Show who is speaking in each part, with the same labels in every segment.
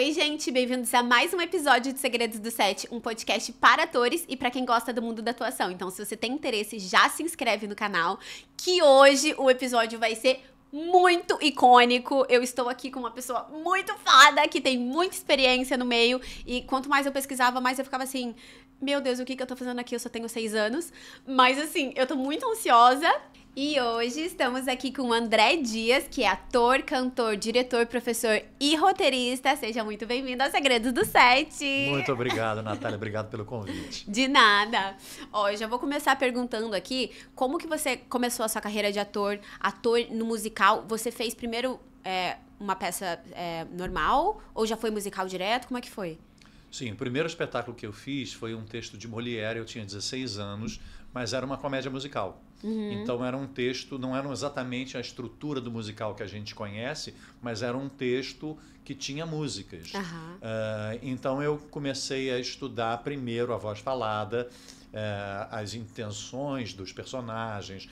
Speaker 1: Oi, gente, bem-vindos a mais um episódio de Segredos do Set, um podcast para atores e para quem gosta do mundo da atuação. Então, se você tem interesse, já se inscreve no canal, que hoje o episódio vai ser muito icônico. Eu estou aqui com uma pessoa muito foda, que tem muita experiência no meio, e quanto mais eu pesquisava, mais eu ficava assim, meu Deus, o que eu tô fazendo aqui? Eu só tenho 6 anos. Mas assim, eu tô muito ansiosa. E hoje estamos aqui com o André Dias, que é ator, cantor, diretor, professor e roteirista. Seja muito bem-vindo aos Segredos do Set.
Speaker 2: Muito obrigado, Natália. Obrigado pelo convite.
Speaker 1: De nada. Ó, eu já vou começar perguntando aqui, como que você começou a sua carreira de ator no musical? Você fez primeiro uma peça normal ou já foi musical direto? Como é que foi?
Speaker 2: Sim, o primeiro espetáculo que eu fiz foi um texto de Molière, eu tinha 16 anos, mas era uma comédia musical. Então era um texto, não era exatamente a estrutura do musical que a gente conhece, mas era um texto que tinha músicas. Então eu comecei a estudar primeiro a voz falada, as intenções dos personagens,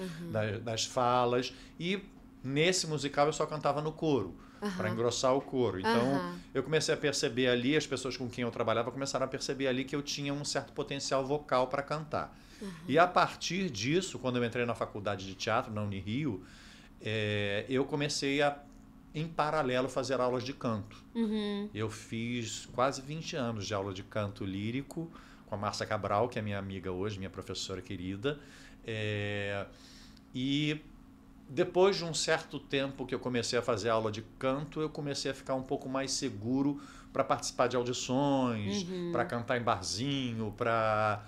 Speaker 2: das falas, e nesse musical eu só cantava no coro, para engrossar o coro. Então eu comecei a perceber ali, as pessoas com quem eu trabalhava começaram a perceber ali que eu tinha um certo potencial vocal para cantar. E a partir disso, quando eu entrei na faculdade de teatro, na Unirio, eu comecei a, em paralelo, fazer aulas de canto. Eu fiz quase 20 anos de aula de canto lírico com a Márcia Cabral, que é minha amiga hoje, minha professora querida. E depois de um certo tempo que eu comecei a fazer aula de canto, eu comecei a ficar um pouco mais seguro para participar de audições, para cantar em barzinho, para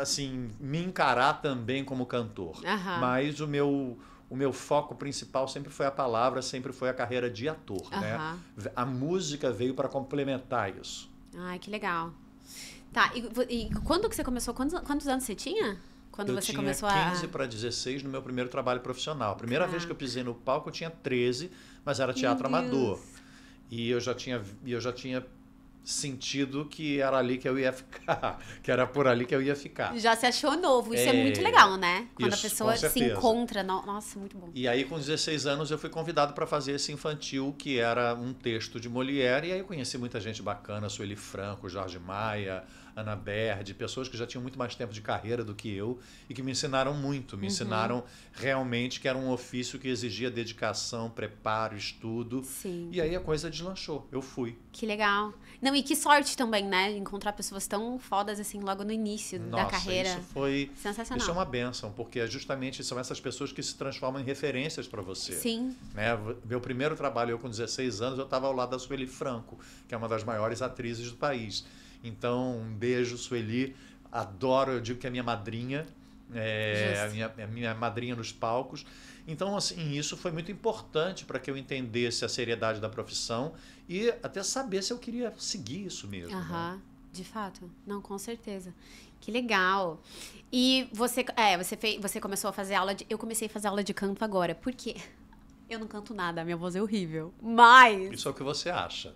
Speaker 2: assim, me encarar também como cantor. Mas o meu foco principal sempre foi a palavra, sempre foi a carreira de ator. Né? A música veio para complementar isso.
Speaker 1: Ai, que legal. Tá, e quando que você começou? Quantos anos você tinha? Quando você começou
Speaker 2: tinha 15 para 16 no meu primeiro trabalho profissional. A primeira vez que eu pisei no palco eu tinha 13, mas era teatro amador. E eu já tinha sentido que era ali que eu ia ficar, que era por ali que eu ia ficar.
Speaker 1: Já se achou novo, isso é muito legal, né? Quando
Speaker 2: isso,
Speaker 1: a pessoa se encontra, nossa, muito bom.
Speaker 2: E aí com 16 anos eu fui convidado para fazer esse infantil, que era um texto de Molière, e aí eu conheci muita gente bacana, Sueli Franco, Jorge Maia, Ana Berdi, pessoas que já tinham muito mais tempo de carreira do que eu e que me ensinaram muito, me ensinaram realmente que era um ofício que exigia dedicação, preparo, estudo.
Speaker 1: Sim.
Speaker 2: E aí a coisa deslanchou, eu fui.
Speaker 1: Que legal. Não, e que sorte também, né? Encontrar pessoas tão fodas assim logo no início da carreira.
Speaker 2: Isso foi
Speaker 1: sensacional.
Speaker 2: Isso é uma bênção, porque justamente são essas pessoas que se transformam em referências para você.
Speaker 1: Sim.
Speaker 2: Né? Meu primeiro trabalho, eu com 16 anos, eu estava ao lado da Sueli Franco, que é uma das maiores atrizes do país. Então, um beijo, Sueli. Adoro, eu digo que é minha madrinha, a minha madrinha nos palcos. Então, assim, isso foi muito importante para que eu entendesse a seriedade da profissão e até saber se eu queria seguir isso mesmo. Né?
Speaker 1: De fato. Não, com certeza. Que legal. E você começou a fazer aula de... Eu comecei a fazer aula de canto agora. Por quê? Eu não canto nada, a minha voz é horrível. Mas...
Speaker 2: Isso é o que você acha.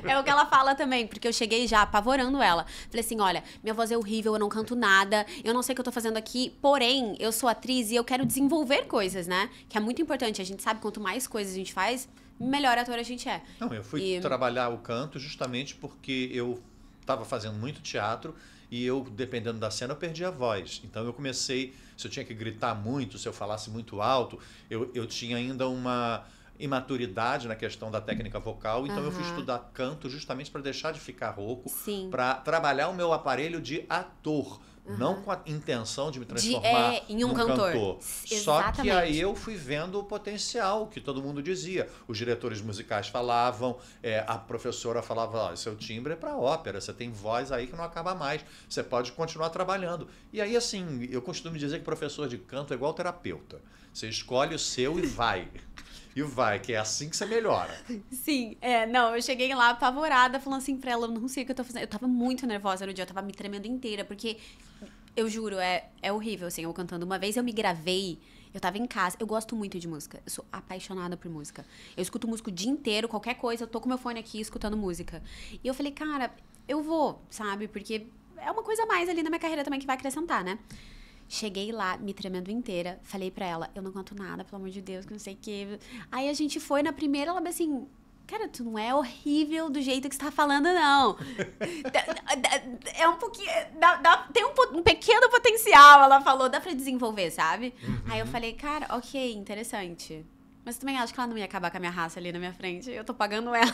Speaker 1: É o que ela fala também, porque eu cheguei já apavorando ela. Falei assim, olha, minha voz é horrível, eu não canto nada, eu não sei o que eu tô fazendo aqui, porém, eu sou atriz e eu quero desenvolver coisas, né? Que é muito importante. A gente sabe, quanto mais coisas a gente faz, melhor ator a gente é.
Speaker 2: Não, eu fui trabalhar o canto justamente porque eu estava fazendo muito teatro e eu, dependendo da cena, eu perdia a voz. Então eu comecei, se eu tinha que gritar muito, se eu falasse muito alto, eu tinha ainda uma imaturidade na questão da técnica vocal, então eu fui estudar canto justamente para deixar de ficar rouco, para trabalhar o meu aparelho de ator, não com a intenção de me transformar
Speaker 1: em um cantor.
Speaker 2: Só que aí eu fui vendo o potencial que todo mundo dizia. Os diretores musicais falavam, a professora falava, seu timbre é para ópera, você tem voz aí que não acaba mais, você pode continuar trabalhando. E aí, assim, eu costumo dizer que professor de canto é igual terapeuta. Você escolhe o seu e vai. Que é assim que você melhora.
Speaker 1: Sim, não, eu cheguei lá apavorada, falando assim pra ela, eu não sei o que eu tô fazendo. Eu tava muito nervosa no dia, eu tava me tremendo inteira, porque, eu juro, é horrível, assim, eu cantando. Uma vez eu me gravei, eu tava em casa, eu gosto muito de música, eu sou apaixonada por música. Eu escuto música o dia inteiro, qualquer coisa, eu tô com meu fone aqui, escutando música. E eu falei, cara, eu vou, sabe, porque é uma coisa a mais ali na minha carreira também que vai acrescentar, né? Cheguei lá, me tremendo inteira. Falei pra ela, eu não canto nada, pelo amor de Deus, que não sei o quê. Aí a gente foi na primeira, ela assim, cara, tu não é horrível do jeito que você tá falando, não. É um pouquinho, tem um pequeno potencial, ela falou, dá pra desenvolver, sabe? Aí eu falei, cara, ok, interessante. Mas também acho que ela não ia acabar com a minha raça ali na minha frente. Eu tô pagando ela.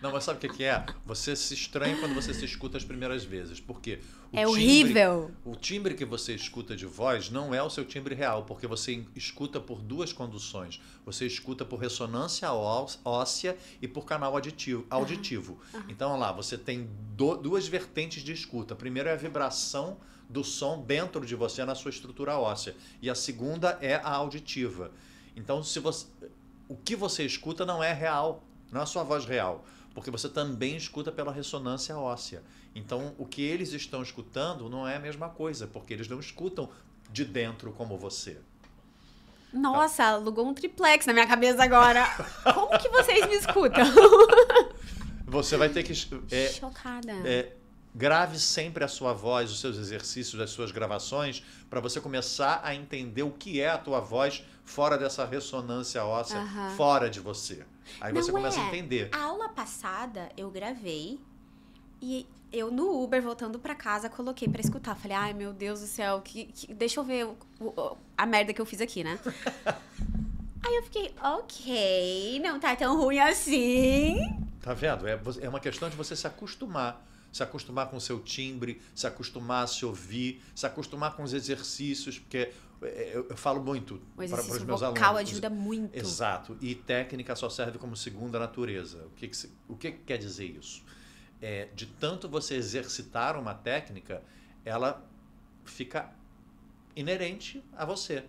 Speaker 2: Não, mas sabe o que é? Você se estranha quando você se escuta as primeiras vezes. Porque
Speaker 1: horrível.
Speaker 2: O timbre que você escuta de voz não é o seu timbre real, porque você escuta por duas conduções. Você escuta por ressonância óssea e por canal auditivo. Então, olha lá, você tem duas vertentes de escuta. A primeira é a vibração do som dentro de você, na sua estrutura óssea. E a segunda é a auditiva. Então, o que você escuta não é real, não é a sua voz real, porque você também escuta pela ressonância óssea. Então, o que eles estão escutando não é a mesma coisa, porque eles não escutam de dentro como você.
Speaker 1: Nossa, alugou um triplex na minha cabeça agora. Como que vocês me escutam?
Speaker 2: Você vai ter que...
Speaker 1: Chocada.
Speaker 2: Grave sempre a sua voz, os seus exercícios, as suas gravações, para você começar a entender o que é a tua voz fora dessa ressonância óssea, fora de você. Aí você começa a entender.
Speaker 1: A aula passada eu gravei e eu no Uber, voltando pra casa, coloquei pra escutar. Falei, ai meu Deus do céu, deixa eu ver a merda que eu fiz aqui, né? Aí eu fiquei, ok, não tá tão ruim assim.
Speaker 2: Tá vendo? É uma questão de você se acostumar. Se acostumar com o seu timbre, se acostumar a se ouvir, se acostumar com os exercícios, porque eu falo muito para os meus alunos. O
Speaker 1: vocal ajuda muito.
Speaker 2: Exato. E técnica só serve como segunda natureza. O que quer dizer isso? De tanto você exercitar uma técnica, ela fica inerente a você.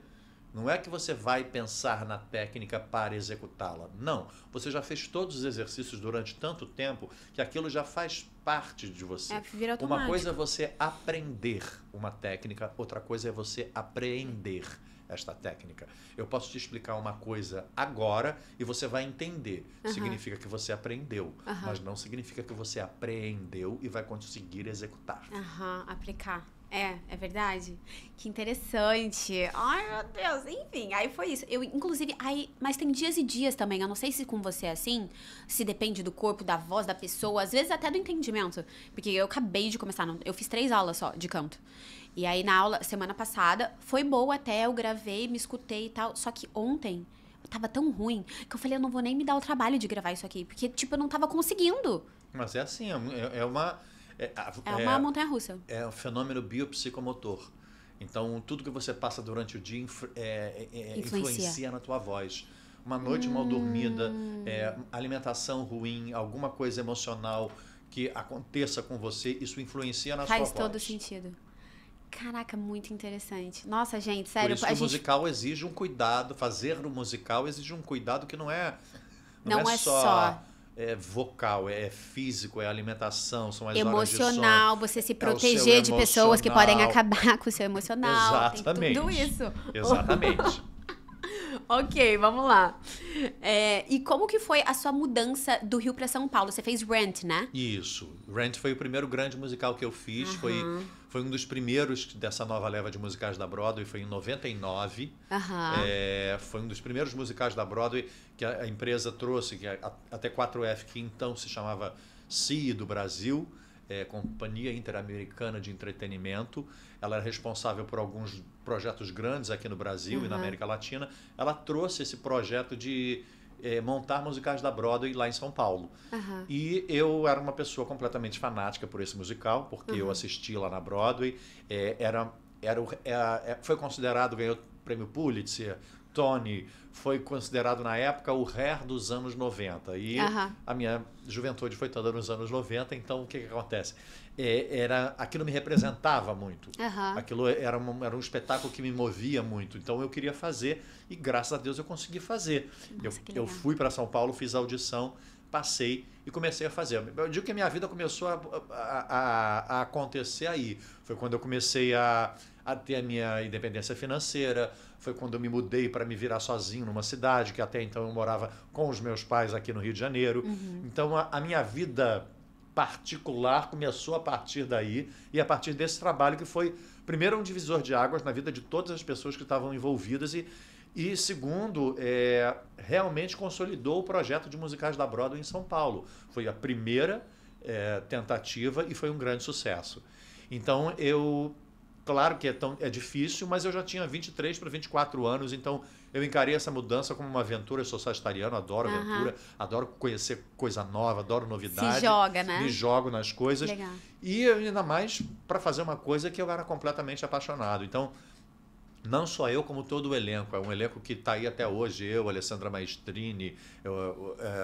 Speaker 2: Não é que você vai pensar na técnica para executá-la. Não. Você já fez todos os exercícios durante tanto tempo que aquilo já faz parte de você.
Speaker 1: Vira automático.
Speaker 2: Uma coisa é você aprender uma técnica, outra coisa é você apreender esta técnica. Eu posso te explicar uma coisa agora e você vai entender. Significa que você aprendeu, mas não significa que você apreendeu e vai conseguir executar.
Speaker 1: Aplicar. É verdade? Que interessante. Ai, meu Deus. Enfim, aí foi isso. Eu, inclusive, mas tem dias e dias também. Eu não sei se com você é assim, se depende do corpo, da voz da pessoa, às vezes até do entendimento. Porque eu acabei de começar, eu fiz 3 aulas só de canto. E aí na aula, semana passada, foi boa até, eu gravei, me escutei e tal. Só que ontem, eu tava tão ruim, que eu falei, eu não vou nem me dar o trabalho de gravar isso aqui. Porque, tipo, eu não tava conseguindo.
Speaker 2: Mas é assim, é uma...
Speaker 1: É uma montanha-russa.
Speaker 2: É um fenômeno biopsicomotor. Então, tudo que você passa durante o dia influencia na tua voz. Uma noite mal dormida, alimentação ruim, alguma coisa emocional que aconteça com você, isso influencia na sua voz.
Speaker 1: Faz todo sentido. Caraca, muito interessante. Nossa, gente, sério.
Speaker 2: Por isso que o musical exige um cuidado, fazer no musical exige um cuidado que não é só vocal, é físico, é alimentação, são as
Speaker 1: emocional,
Speaker 2: horas de sono,
Speaker 1: você se proteger de pessoas que podem acabar com o seu emocional.
Speaker 2: Exatamente.
Speaker 1: Tem tudo isso.
Speaker 2: Exatamente.
Speaker 1: Ok, vamos lá. E como que foi a sua mudança do Rio para São Paulo? Você fez Rent, né?
Speaker 2: Isso. Rent foi o primeiro grande musical que eu fiz. Foi um dos primeiros dessa nova leva de musicais da Broadway. Foi em 99. Foi um dos primeiros musicais da Broadway que a empresa trouxe, que até 4F, que então se chamava CIE do Brasil, Companhia Interamericana de Entretenimento. Ela era responsável por alguns projetos grandes aqui no Brasil e na América Latina. Ela trouxe esse projeto de montar musicais da Broadway lá em São Paulo. E eu era uma pessoa completamente fanática por esse musical, porque eu assisti lá na Broadway. Foi considerado, ganhou o prêmio Pulitzer, Tony, foi considerado na época o Hair dos anos 90. E a minha juventude foi toda nos anos 90, então o que acontece? Aquilo me representava muito. Aquilo era um espetáculo que me movia muito. Então eu queria fazer e graças a Deus eu consegui fazer.
Speaker 1: Nossa,
Speaker 2: eu fui para São Paulo, fiz a audição, passei e comecei a fazer. Eu digo que a minha vida começou a acontecer aí. Foi quando eu comecei a ter a minha independência financeira, foi quando eu me mudei para me virar sozinho numa cidade, que até então eu morava com os meus pais aqui no Rio de Janeiro. Então a minha vida particular começou a partir daí e a partir desse trabalho que foi, primeiro, um divisor de águas na vida de todas as pessoas que estavam envolvidas e E segundo, realmente consolidou o projeto de musicais da Broadway em São Paulo. Foi a primeira tentativa e foi um grande sucesso. Então, claro que é difícil, mas eu já tinha 23 para 24 anos, então eu encarei essa mudança como uma aventura. Eu sou sagitariano, adoro aventura, adoro conhecer coisa nova, adoro novidade.
Speaker 1: Se joga, né?
Speaker 2: Me jogo nas coisas.
Speaker 1: Legal.
Speaker 2: E ainda mais para fazer uma coisa que eu era completamente apaixonado. Então, não só eu, como todo o elenco. É um elenco que está aí até hoje. Eu, Alessandra Maestrini,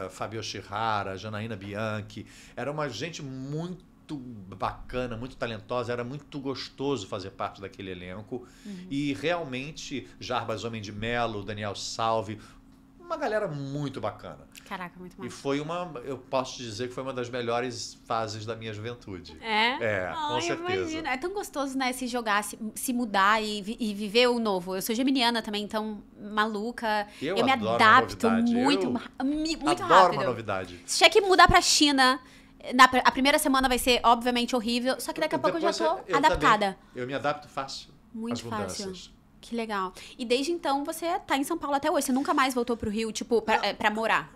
Speaker 2: Fabio Shihara, Janaína Bianchi. Era uma gente muito bacana, muito talentosa. Era muito gostoso fazer parte daquele elenco. E realmente, Jarbas Homem de Melo, Daniel Salve, uma galera muito bacana.
Speaker 1: Caraca, muito massa.
Speaker 2: E foi eu posso te dizer que foi uma das melhores fases da minha juventude. Com certeza.
Speaker 1: Imagina. É tão gostoso, né, se jogar, se mudar e viver o novo. Eu sou geminiana também, então maluca. Eu me adapto muito
Speaker 2: adoro
Speaker 1: rápido.
Speaker 2: Uma novidade.
Speaker 1: Se tiver que mudar pra China, a primeira semana vai ser, obviamente, horrível, só que daqui a pouco eu já tô adaptada.
Speaker 2: Eu me adapto fácil às mudanças.
Speaker 1: Fácil. Que legal. E desde então você tá em São Paulo até hoje. Você nunca mais voltou pro Rio, tipo, pra morar?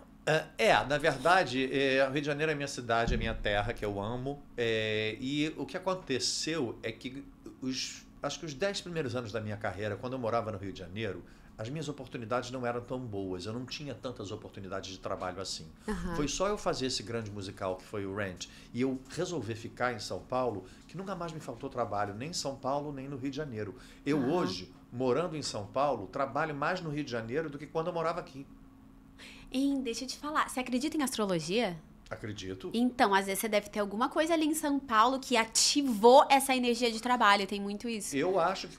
Speaker 2: Na verdade, o Rio de Janeiro é minha cidade, é minha terra, que eu amo. E o que aconteceu é que acho que os 10 primeiros anos da minha carreira, quando eu morava no Rio de Janeiro, as minhas oportunidades não eram tão boas. Eu não tinha tantas oportunidades de trabalho assim. Foi só eu fazer esse grande musical, que foi o Rent, e eu resolver ficar em São Paulo, que nunca mais me faltou trabalho, nem em São Paulo, nem no Rio de Janeiro. Eu hoje, morando em São Paulo, trabalho mais no Rio de Janeiro do que quando eu morava aqui.
Speaker 1: Deixa eu te falar. Você acredita em astrologia?
Speaker 2: Acredito.
Speaker 1: Então, às vezes você deve ter alguma coisa ali em São Paulo que ativou essa energia de trabalho. Tem muito isso.
Speaker 2: Eu acho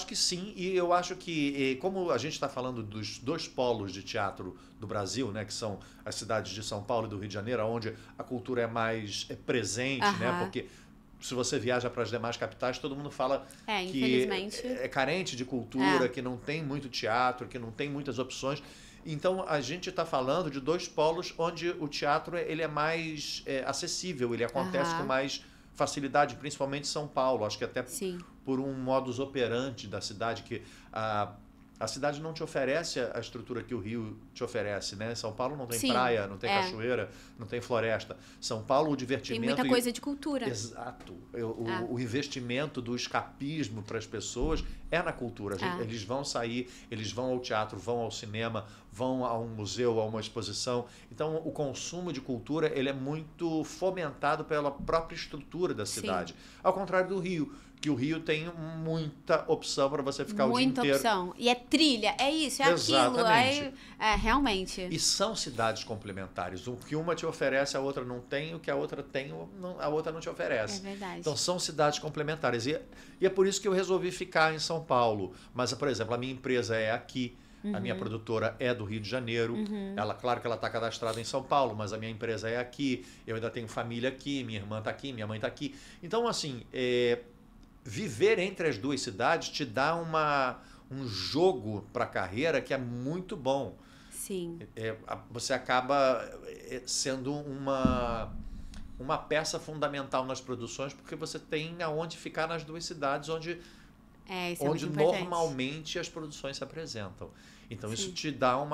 Speaker 2: que sim. E eu acho que, como a gente está falando dos dois polos de teatro do Brasil, né, que são as cidades de São Paulo e do Rio de Janeiro, onde a cultura é mais presente, né? Porque se você viaja para as demais capitais, todo mundo fala que é carente de cultura, que não tem muito teatro, que não tem muitas opções. Então, a gente está falando de dois polos onde o teatro ele é mais acessível, ele acontece com mais facilidade, principalmente em São Paulo. Acho que até por um modus operandi da cidade, que a cidade não te oferece a estrutura que o Rio te oferece, né? São Paulo não tem praia, não tem cachoeira, não tem floresta. São Paulo, o divertimento...
Speaker 1: Tem muita coisa de cultura.
Speaker 2: Exato. O investimento do escapismo para as pessoas é na cultura. Eles vão sair, eles vão ao teatro, vão ao cinema, vão a um museu, a uma exposição. Então, o consumo de cultura ele é muito fomentado pela própria estrutura da cidade. Ao contrário do Rio, que o Rio tem muita opção para você ficar o dia inteiro. Muita opção.
Speaker 1: E é trilha, é isso, é aquilo. Realmente.
Speaker 2: E são cidades complementares. O que uma te oferece, a outra não tem. O que a outra tem, a outra não te oferece.
Speaker 1: É verdade.
Speaker 2: Então, são cidades complementares. E é por isso que eu resolvi ficar em São Paulo. Mas, por exemplo, a minha empresa é aqui. A minha produtora é do Rio de Janeiro. Claro que ela está cadastrada em São Paulo, mas a minha empresa é aqui. Eu ainda tenho família aqui. Minha irmã está aqui, minha mãe está aqui. Então, assim... viver entre as duas cidades te dá um jogo para a carreira que é muito bom.
Speaker 1: Sim.
Speaker 2: Você acaba sendo uma peça fundamental nas produções, porque você tem aonde ficar nas duas cidades onde normalmente as produções se apresentam. Então, isso te dá um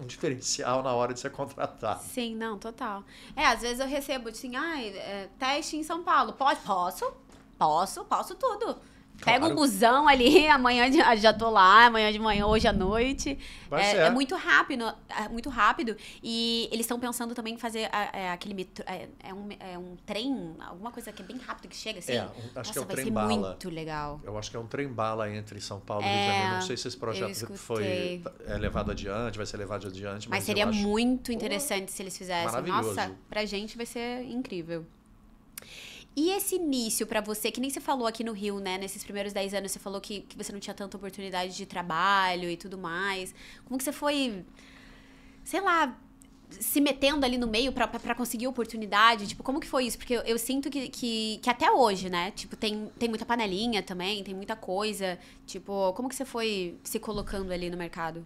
Speaker 2: diferencial na hora de ser contratado.
Speaker 1: Sim, não, total. Às vezes eu recebo assim, teste em São Paulo. Posso tudo. Pega um busão ali, amanhã já tô lá, amanhã de manhã, hoje à noite. É muito rápido. E eles estão pensando também em fazer aquele metrô, um trem, alguma coisa que é bem rápido, que chega assim.
Speaker 2: Acho que é um
Speaker 1: vai
Speaker 2: trem
Speaker 1: ser
Speaker 2: bala.
Speaker 1: Muito legal.
Speaker 2: Eu acho que é um trem bala entre São Paulo e Rio de Janeiro. Não sei se esse projeto foi levado adiante, vai ser levado adiante.
Speaker 1: Mas seria muito interessante se eles fizessem.
Speaker 2: Maravilhoso.
Speaker 1: Nossa, pra gente vai ser incrível. E esse início pra você, que nem você falou aqui no Rio, né? Nesses primeiros 10 anos, você falou que você não tinha tanta oportunidade de trabalho e tudo mais. Como que você foi, sei lá, se metendo ali no meio pra conseguir oportunidade? Tipo, como que foi isso? Porque eu sinto que até hoje, né? Tipo, tem muita panelinha também, tem muita coisa. Tipo, como que você foi se colocando ali no mercado?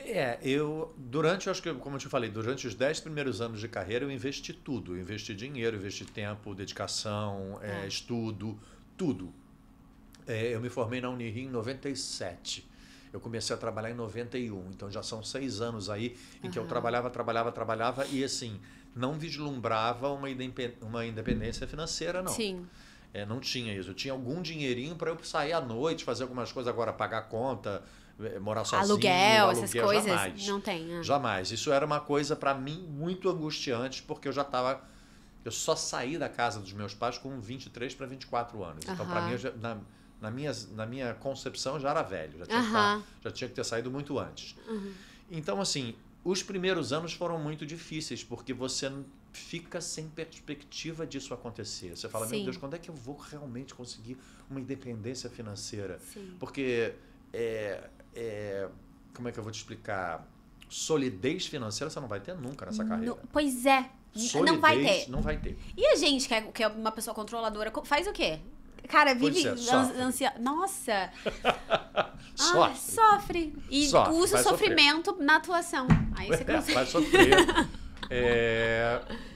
Speaker 2: Acho que, como eu te falei, durante os 10 primeiros anos de carreira, eu investi tudo. Eu investi dinheiro, investi tempo, dedicação, estudo, tudo. Eu me formei na Unirio em 97. Eu comecei a trabalhar em 91, então já são 6 anos aí em que eu trabalhava e assim, não vislumbrava uma independência financeira, não.
Speaker 1: Sim.
Speaker 2: Não tinha isso. Eu tinha algum dinheirinho para eu sair à noite, fazer algumas coisas, agora pagar conta, morar sozinho.
Speaker 1: Aluguel, essas coisas.
Speaker 2: Jamais.
Speaker 1: Não tem.
Speaker 2: Jamais. Isso era uma coisa para mim muito angustiante, porque eu só saí da casa dos meus pais com 23 para 24 anos. Então, para mim, na minha concepção, eu já era velho. Já tinha que ter saído muito antes. Então, assim, os primeiros anos foram muito difíceis, porque você fica sem perspectiva disso acontecer. Você fala, meu Deus, quando é que eu vou realmente conseguir uma independência financeira?
Speaker 1: Sim.
Speaker 2: Porque, como é que eu vou te explicar? Solidez financeira você não vai ter nunca nessa carreira.
Speaker 1: Pois é.
Speaker 2: Solidez,
Speaker 1: não vai ter.
Speaker 2: Não vai ter.
Speaker 1: E a gente, que é uma pessoa controladora, faz o quê? Cara, vive ansiosa. Nossa! Sofre. E usa o sofrimento na atuação. Aí você consegue.
Speaker 2: Vai sofrer.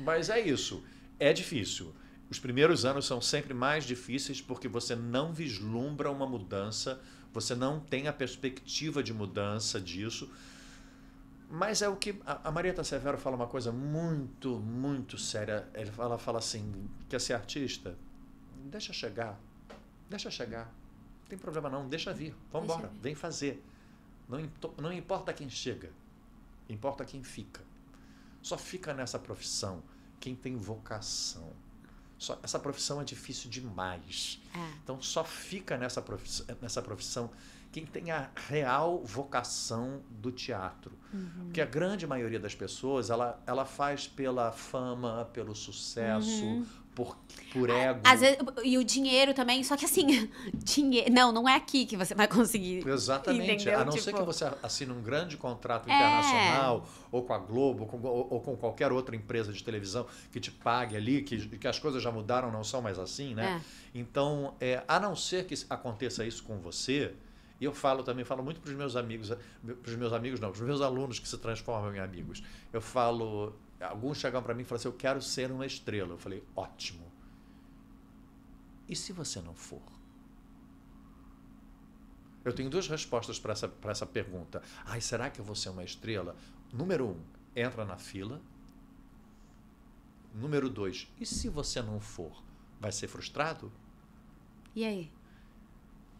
Speaker 2: Mas é isso. É difícil. Os primeiros anos são sempre mais difíceis porque você não vislumbra uma mudança, você não tem a perspectiva de mudança disso. Mas é o que a Marieta Severo fala uma coisa muito, muito séria. Ela fala assim, quer ser artista? Deixa chegar. Não tem problema não, deixa vir. Vamos embora, vem fazer. Não importa quem chega, importa quem fica. Só fica nessa profissão quem tem vocação. Essa profissão é difícil demais. Então só fica nessa profissão quem tem a real vocação do teatro. Porque a grande maioria das pessoas, ela faz pela fama, pelo sucesso, por ego.
Speaker 1: Às vezes, e o dinheiro também, só que assim, não é aqui que você vai conseguir.
Speaker 2: Exatamente.
Speaker 1: Entendeu?
Speaker 2: A não ser que você assine um grande contrato internacional, ou com a Globo, ou com qualquer outra empresa de televisão que te pague ali, que as coisas já mudaram, não são mais assim, né? Então, a não ser que aconteça isso com você, e eu falo muito para os meus amigos, para os meus alunos que se transformam em amigos. Eu falo, alguns chegam para mim e falam assim, eu quero ser uma estrela. Eu falei, ótimo. E se você não for? Eu tenho 2 respostas para essa pergunta. Será que eu vou ser uma estrela? Número 1, entra na fila. Número 2, e se você não for? Vai ser frustrado?
Speaker 1: E aí?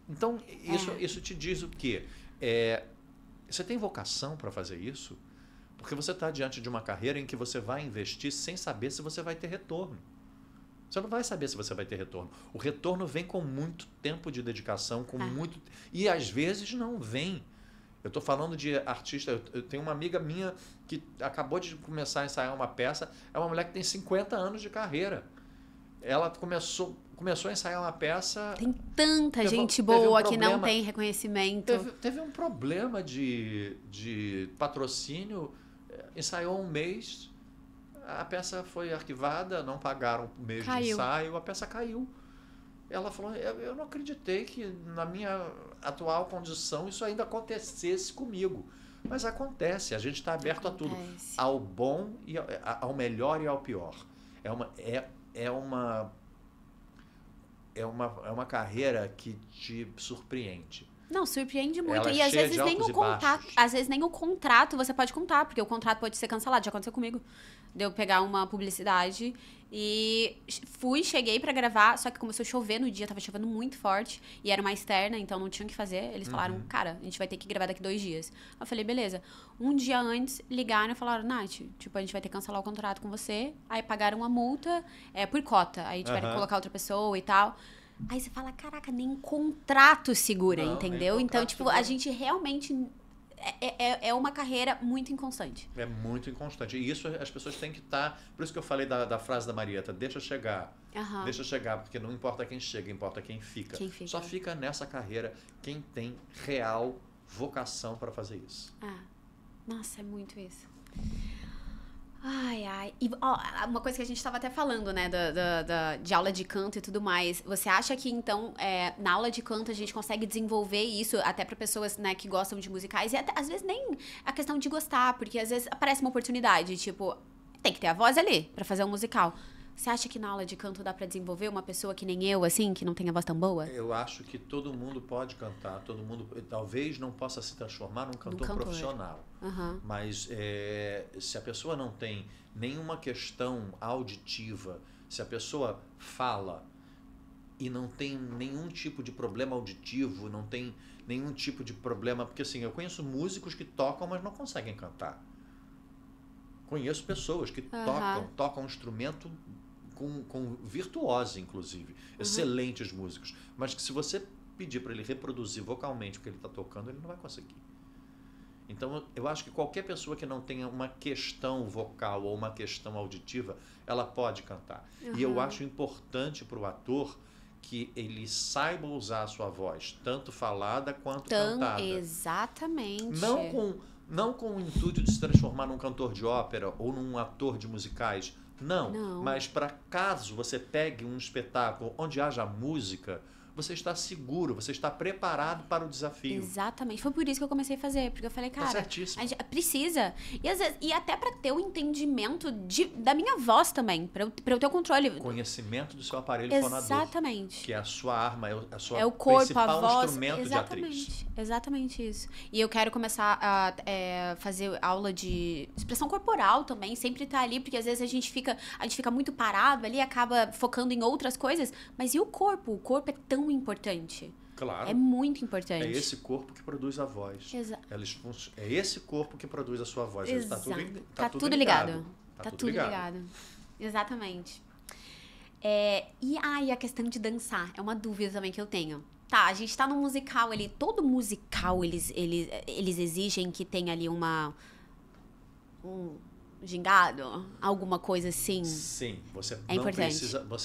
Speaker 2: Então, isso te diz o quê? Você tem vocação para fazer isso? Porque você está diante de uma carreira em que você vai investir sem saber se você vai ter retorno. Você não vai saber se você vai ter retorno. O retorno vem com muito tempo de dedicação, e às vezes não vem. Eu estou falando de artista, eu tenho uma amiga minha que acabou de começar a ensaiar uma peça, é uma mulher que tem 50 anos de carreira. Ela começou a ensaiar uma peça...
Speaker 1: Tem tanta gente boa que não tem reconhecimento.
Speaker 2: Teve um problema de patrocínio, ensaiou um mês, a peça foi arquivada, não pagaram o mês de ensaio, a peça caiu. Ela falou, eu não acreditei que na minha atual condição isso ainda acontecesse comigo. Mas acontece, a gente está aberto a tudo. Ao bom, ao melhor e ao pior. É uma carreira que te surpreende.
Speaker 1: Não, surpreende muito.
Speaker 2: Ela
Speaker 1: e às vezes nem o contrato você pode contar, porque o contrato pode ser cancelado. Já aconteceu comigo. De eu pegar uma publicidade e cheguei pra gravar, só que começou a chover no dia, tava chovendo muito forte, e era uma externa, então não tinha o que fazer. Eles falaram, cara, a gente vai ter que gravar daqui 2 dias. Eu falei, beleza. Um dia antes, ligaram e falaram, Nath, a gente vai ter que cancelar o contrato com você. Aí pagaram uma multa por cota. Aí tiveram que colocar outra pessoa e tal. Aí você fala, caraca, nem contrato segura, entendeu? Então, a gente realmente... É uma carreira muito inconstante.
Speaker 2: É muito inconstante. E isso as pessoas têm que estar... Por isso que eu falei da frase da Marieta, deixa chegar. Deixa chegar, porque não importa quem chega, importa quem fica. Só fica nessa carreira quem tem real vocação para fazer isso.
Speaker 1: Nossa, é muito isso. Ai. E uma coisa que a gente estava até falando, né, de aula de canto e tudo mais. Você acha que, então, na aula de canto a gente consegue desenvolver isso até para pessoas, né, que gostam de musicais? E até, às vezes, nem a questão de gostar, porque às vezes aparece uma oportunidade, tem que ter a voz ali para fazer um musical. Você acha que na aula de canto dá pra desenvolver uma pessoa que nem eu, assim, que não tem a voz tão boa?
Speaker 2: Eu acho que todo mundo pode cantar, todo mundo talvez não possa se transformar num cantor profissional.
Speaker 1: Uhum.
Speaker 2: Mas se a pessoa não tem nenhuma questão auditiva, se a pessoa fala e não tem nenhum tipo de problema auditivo, não tem nenhum tipo de problema... Porque assim, eu conheço músicos que tocam, mas não conseguem cantar. Conheço pessoas que tocam um instrumento com virtuose, inclusive. Excelentes músicos. Mas que se você pedir para ele reproduzir vocalmente o que ele está tocando, ele não vai conseguir. Então, eu acho que qualquer pessoa que não tenha uma questão vocal ou uma questão auditiva, ela pode cantar. E eu acho importante para o ator que ele saiba usar a sua voz, tanto falada quanto cantada.
Speaker 1: Exatamente.
Speaker 2: Não com o intuito de se transformar num cantor de ópera ou num ator de musicais. Não. Mas para caso você pegue um espetáculo onde haja música, você está seguro, você está preparado para o desafio.
Speaker 1: Exatamente. Foi por isso que eu comecei a fazer. Porque eu falei, cara,
Speaker 2: certíssimo.
Speaker 1: A gente precisa. E, às vezes, e até para ter o entendimento da minha voz também. Para eu ter o controle.
Speaker 2: Conhecimento do seu aparelho fonador.
Speaker 1: Exatamente.
Speaker 2: Que é a sua arma,
Speaker 1: é o corpo,
Speaker 2: principal
Speaker 1: a voz.
Speaker 2: instrumento de atriz.
Speaker 1: Exatamente isso. E eu quero começar a fazer aula de expressão corporal também. Sempre estar ali, porque às vezes a gente fica muito parado ali, acaba focando em outras coisas. Mas e o corpo? O corpo é tão importante.
Speaker 2: Claro.
Speaker 1: É muito importante.
Speaker 2: É esse corpo que produz a voz. É esse corpo que produz a sua voz.
Speaker 1: Exato.
Speaker 2: Tá
Speaker 1: tudo ligado. Tá tudo ligado. Exatamente. E a questão de dançar é uma dúvida também que eu tenho. Tá, a gente tá num musical ali. Todo musical, eles exigem que tenha ali um gingado, alguma coisa assim.
Speaker 2: Sim, você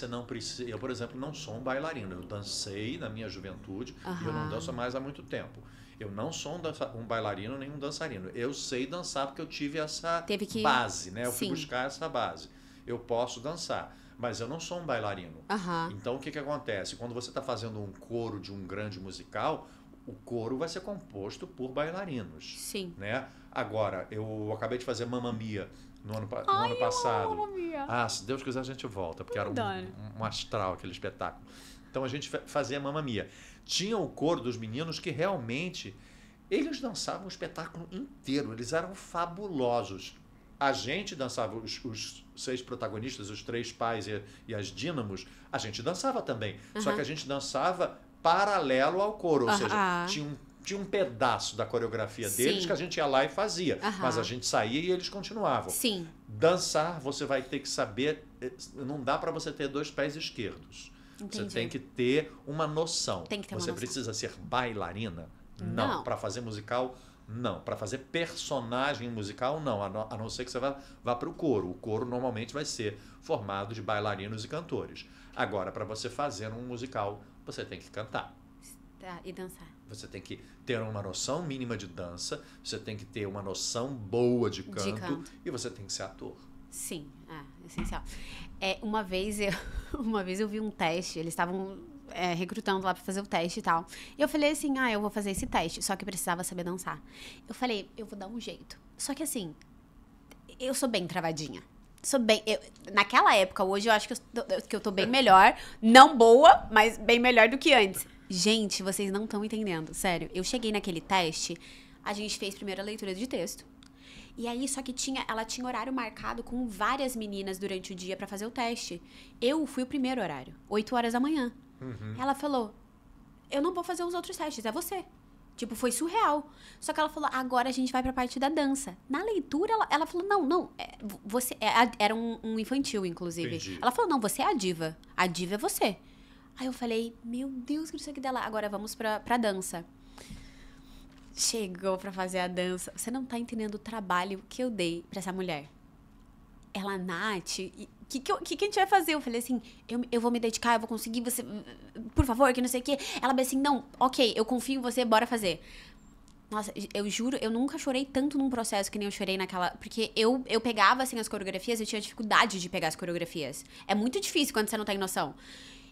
Speaker 2: não precisa. Eu, por exemplo, não sou um bailarino. Eu dancei na minha juventude e eu não danço mais há muito tempo. Eu não sou um bailarino nem um dançarino. Eu sei dançar porque eu tive essa base, né? Eu fui buscar essa base. Eu posso dançar, mas eu não sou um bailarino. Então, o que acontece? Quando você está fazendo um coro de um grande musical, o coro vai ser composto por bailarinos.
Speaker 1: Sim.
Speaker 2: Né? Agora, eu acabei de fazer Mamma Mia no ano passado.
Speaker 1: Mamma Mia.
Speaker 2: Se Deus quiser a gente volta, porque era um astral aquele espetáculo. Então a gente fazia Mamma Mia. Tinha o coro dos meninos que realmente eles dançavam o espetáculo inteiro, eles eram fabulosos. A gente dançava os 6 protagonistas, os 3 pais e as dínamos, a gente dançava também. Só que a gente dançava paralelo ao coro, ou seja, tinha um pedaço da coreografia deles que a gente ia lá e fazia. Mas a gente saía e eles continuavam.
Speaker 1: Sim.
Speaker 2: Dançar, você vai ter que saber... Não dá para você ter 2 pés esquerdos. Entendi. Você tem que ter uma noção. Você precisa ser bailarina? Não. Para fazer musical, não. Para fazer personagem musical, não. A não ser que você vá para o coro. O coro normalmente vai ser formado de bailarinos e cantores. Agora, para você fazer um musical, você tem que cantar.
Speaker 1: E dançar.
Speaker 2: Você tem que ter uma noção mínima de dança, você tem que ter uma noção boa de canto. E você tem que ser ator.
Speaker 1: Sim, essencial. Uma vez eu vi um teste, eles estavam recrutando lá pra fazer o teste e tal. E eu falei assim, eu vou fazer esse teste, só que precisava saber dançar. Eu falei, eu vou dar um jeito. Só que assim, eu sou bem travadinha. Naquela época, hoje eu acho que eu tô bem melhor. Não boa, mas bem melhor do que antes. Gente, vocês não estão entendendo, sério. Eu cheguei naquele teste, a gente fez primeiro a leitura de texto. E aí, só que ela tinha horário marcado com várias meninas durante o dia pra fazer o teste. Eu fui o primeiro horário, 8 horas da manhã. Ela falou, eu não vou fazer os outros testes, é você. Tipo, foi surreal. Só que ela falou, agora a gente vai pra parte da dança. Na leitura, ela falou, não, você... Era um infantil, inclusive.
Speaker 2: Entendi.
Speaker 1: Ela falou, não, você é a diva. A diva é você. Aí eu falei, meu Deus, que isso aqui dela. Agora vamos pra dança. Chegou pra fazer a dança. Você não tá entendendo o trabalho que eu dei pra essa mulher. Ela, Nath, o que a gente vai fazer? Eu falei assim, eu vou me dedicar, eu vou conseguir, você... Por favor, que não sei o quê. Ela disse assim, não, ok, eu confio em você, bora fazer. Nossa, eu juro, eu nunca chorei tanto num processo que nem eu chorei naquela... Porque eu pegava, assim, as coreografias, eu tinha dificuldade de pegar as coreografias. É muito difícil quando você não tem noção.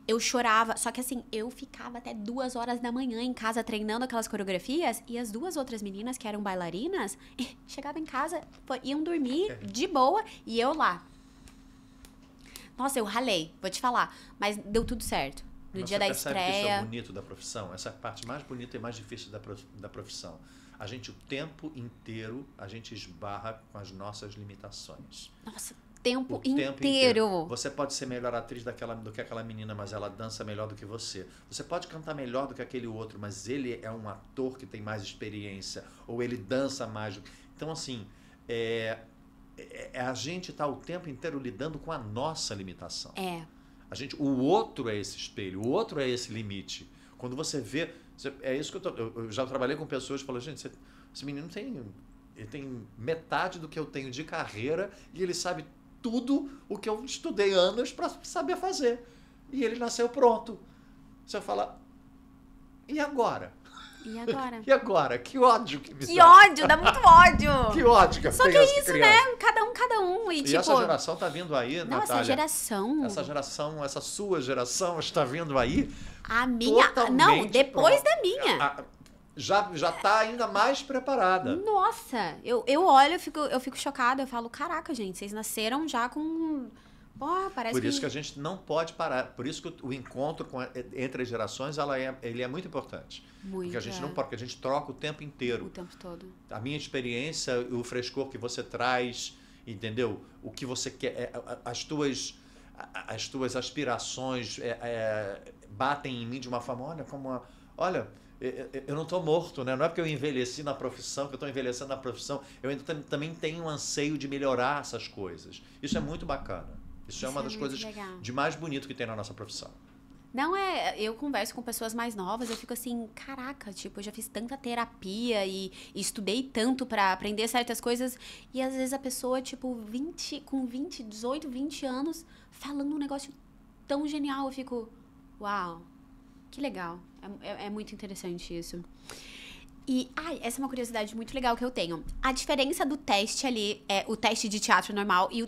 Speaker 1: Eu chorava, só que assim, eu ficava até 2 horas da manhã em casa treinando aquelas coreografias e as 2 outras meninas que eram bailarinas chegavam em casa, iam dormir de boa e eu lá. Nossa, eu ralei, vou te falar. Mas deu tudo certo. No dia da
Speaker 2: Você percebe que isso é
Speaker 1: estreia.
Speaker 2: bonito da profissão? Essa é a parte mais bonita e mais difícil da profissão. A gente, o tempo inteiro, a gente esbarra com as nossas limitações.
Speaker 1: Nossa, tempo
Speaker 2: O tempo
Speaker 1: inteiro.
Speaker 2: Você pode ser melhor atriz do que aquela menina, mas ela dança melhor do que você. Você pode cantar melhor do que aquele outro, mas ele é um ator que tem mais experiência, ou ele dança mais. Então, assim, a gente está o tempo inteiro lidando com a nossa limitação. O outro é esse espelho, o outro é esse limite. Quando você vê... É isso que eu já trabalhei com pessoas que falam, gente, esse menino ele tem metade do que eu tenho de carreira e ele sabe tudo o que eu estudei anos para saber fazer. E ele nasceu pronto. Você fala, e agora?
Speaker 1: E agora?
Speaker 2: E agora? Que ódio que me
Speaker 1: Que
Speaker 2: dá.
Speaker 1: ódio, dá muito ódio.
Speaker 2: Que ódio que eu
Speaker 1: Só
Speaker 2: tenho
Speaker 1: que é
Speaker 2: essa
Speaker 1: isso,
Speaker 2: criança.
Speaker 1: né? Cada um. E, tipo,
Speaker 2: essa geração tá vindo aí,
Speaker 1: não,
Speaker 2: Natália.
Speaker 1: essa geração.
Speaker 2: Essa sua geração está vindo aí.
Speaker 1: A minha. Não, depois da minha.
Speaker 2: Já tá ainda mais preparada.
Speaker 1: Nossa, eu olho, eu fico chocada. Eu falo, caraca, gente, vocês nasceram já com... Pô, parece
Speaker 2: Por isso que a gente não pode parar. Por isso que o encontro entre as gerações ele é muito importante.
Speaker 1: Muito,
Speaker 2: porque a gente não pode, porque a gente troca o tempo inteiro.
Speaker 1: O tempo todo.
Speaker 2: A minha experiência, o frescor que você traz, entendeu? O que você quer, as tuas aspirações batem em mim de uma forma, olha, eu não estou morto, né? Não é porque eu envelheci na profissão, que eu estou envelhecendo na profissão, eu ainda também tenho um anseio de melhorar essas coisas. Isso é muito bacana. Isso é uma das coisas de mais bonito que tem na nossa profissão.
Speaker 1: Não eu converso com pessoas mais novas, eu fico assim, caraca, tipo, eu já fiz tanta terapia e estudei tanto pra aprender certas coisas, e às vezes a pessoa, tipo, 18, 20 anos, falando um negócio tão genial, eu fico, uau, que legal, é muito interessante isso. E, essa é uma curiosidade muito legal que eu tenho. A diferença do teste ali, o teste de teatro normal e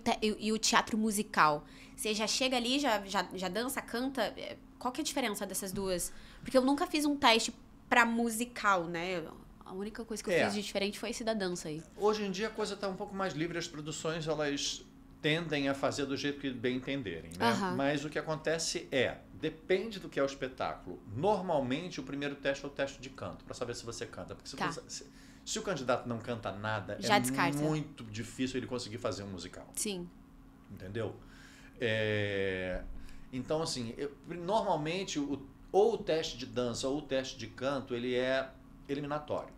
Speaker 1: o teatro musical. Você já chega ali, já dança, canta. Qual que é a diferença dessas duas? Porque eu nunca fiz um teste pra musical, né? A única coisa que eu fiz de diferente foi esse da dança aí.
Speaker 2: Hoje em dia a coisa tá um pouco mais livre, as produções, elas tendem a fazer do jeito que bem entenderem, né?
Speaker 1: Uhum.
Speaker 2: Mas o que acontece depende do que é o espetáculo. Normalmente, o primeiro teste é o teste de canto, para saber se você canta. Porque se o candidato não canta nada,
Speaker 1: já descarta.
Speaker 2: Muito difícil ele conseguir fazer um musical.
Speaker 1: Sim.
Speaker 2: Entendeu? Então, assim, normalmente, ou o teste de dança ou o teste de canto, ele é eliminatório.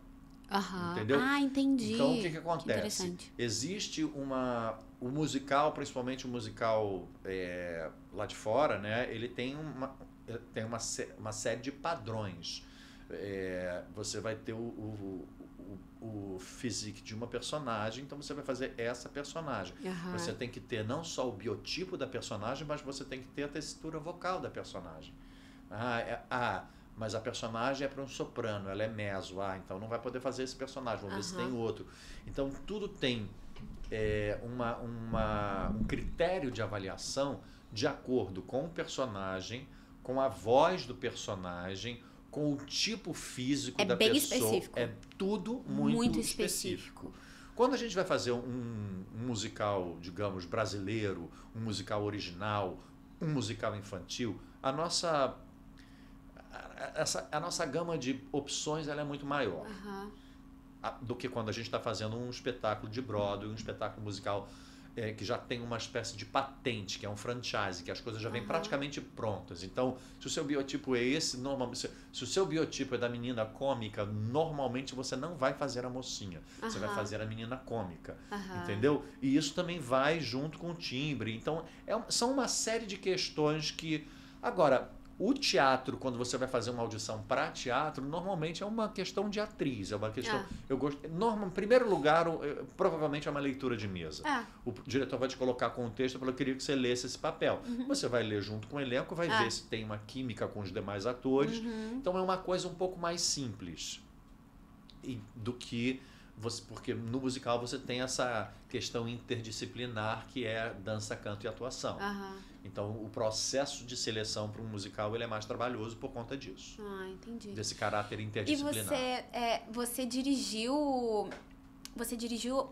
Speaker 2: Entendeu?
Speaker 1: Entendi.
Speaker 2: Então, o que acontece?
Speaker 1: Interessante.
Speaker 2: Existe o musical, principalmente o musical lá de fora, né? Ele tem uma série de padrões. Você vai ter o physique de uma personagem, então você vai fazer essa personagem. Você tem que ter não só o biotipo da personagem, mas você tem que ter a textura vocal da personagem. Mas a personagem é para um soprano, ela é meso. Então não vai poder fazer esse personagem, vamos ver se tem outro. Então tudo tem um critério de avaliação de acordo com o personagem, com a voz do personagem, com o tipo físico da pessoa. É bem específico. É tudo muito específico. Quando a gente vai fazer um musical, digamos, brasileiro, um musical original, um musical infantil, a nossa gama de opções ela é muito maior do que quando a gente está fazendo um espetáculo de Broadway, um espetáculo musical que já tem uma espécie de patente, que é um franchise, que as coisas já vêm praticamente prontas. Então, se o seu biotipo é esse, normalmente, se o seu biotipo é da menina cômica, normalmente você não vai fazer a mocinha, você vai fazer a menina cômica, entendeu? E isso também vai junto com o timbre. Então, são uma série de questões que... Agora, o teatro, quando você vai fazer uma audição para teatro, normalmente é uma questão de atriz, é uma questão... Em primeiro lugar, provavelmente é uma leitura de mesa. O diretor vai te colocar com o texto e falar, eu queria que você lesse esse papel. Você vai ler junto com o elenco, vai ver se tem uma química com os demais atores. Então é uma coisa um pouco mais simples do que... Porque no musical você tem essa questão interdisciplinar que é dança, canto e atuação. Então o processo de seleção para um musical ele é mais trabalhoso por conta disso.
Speaker 1: Entendi.
Speaker 2: Desse caráter interdisciplinar.
Speaker 1: E você dirigiu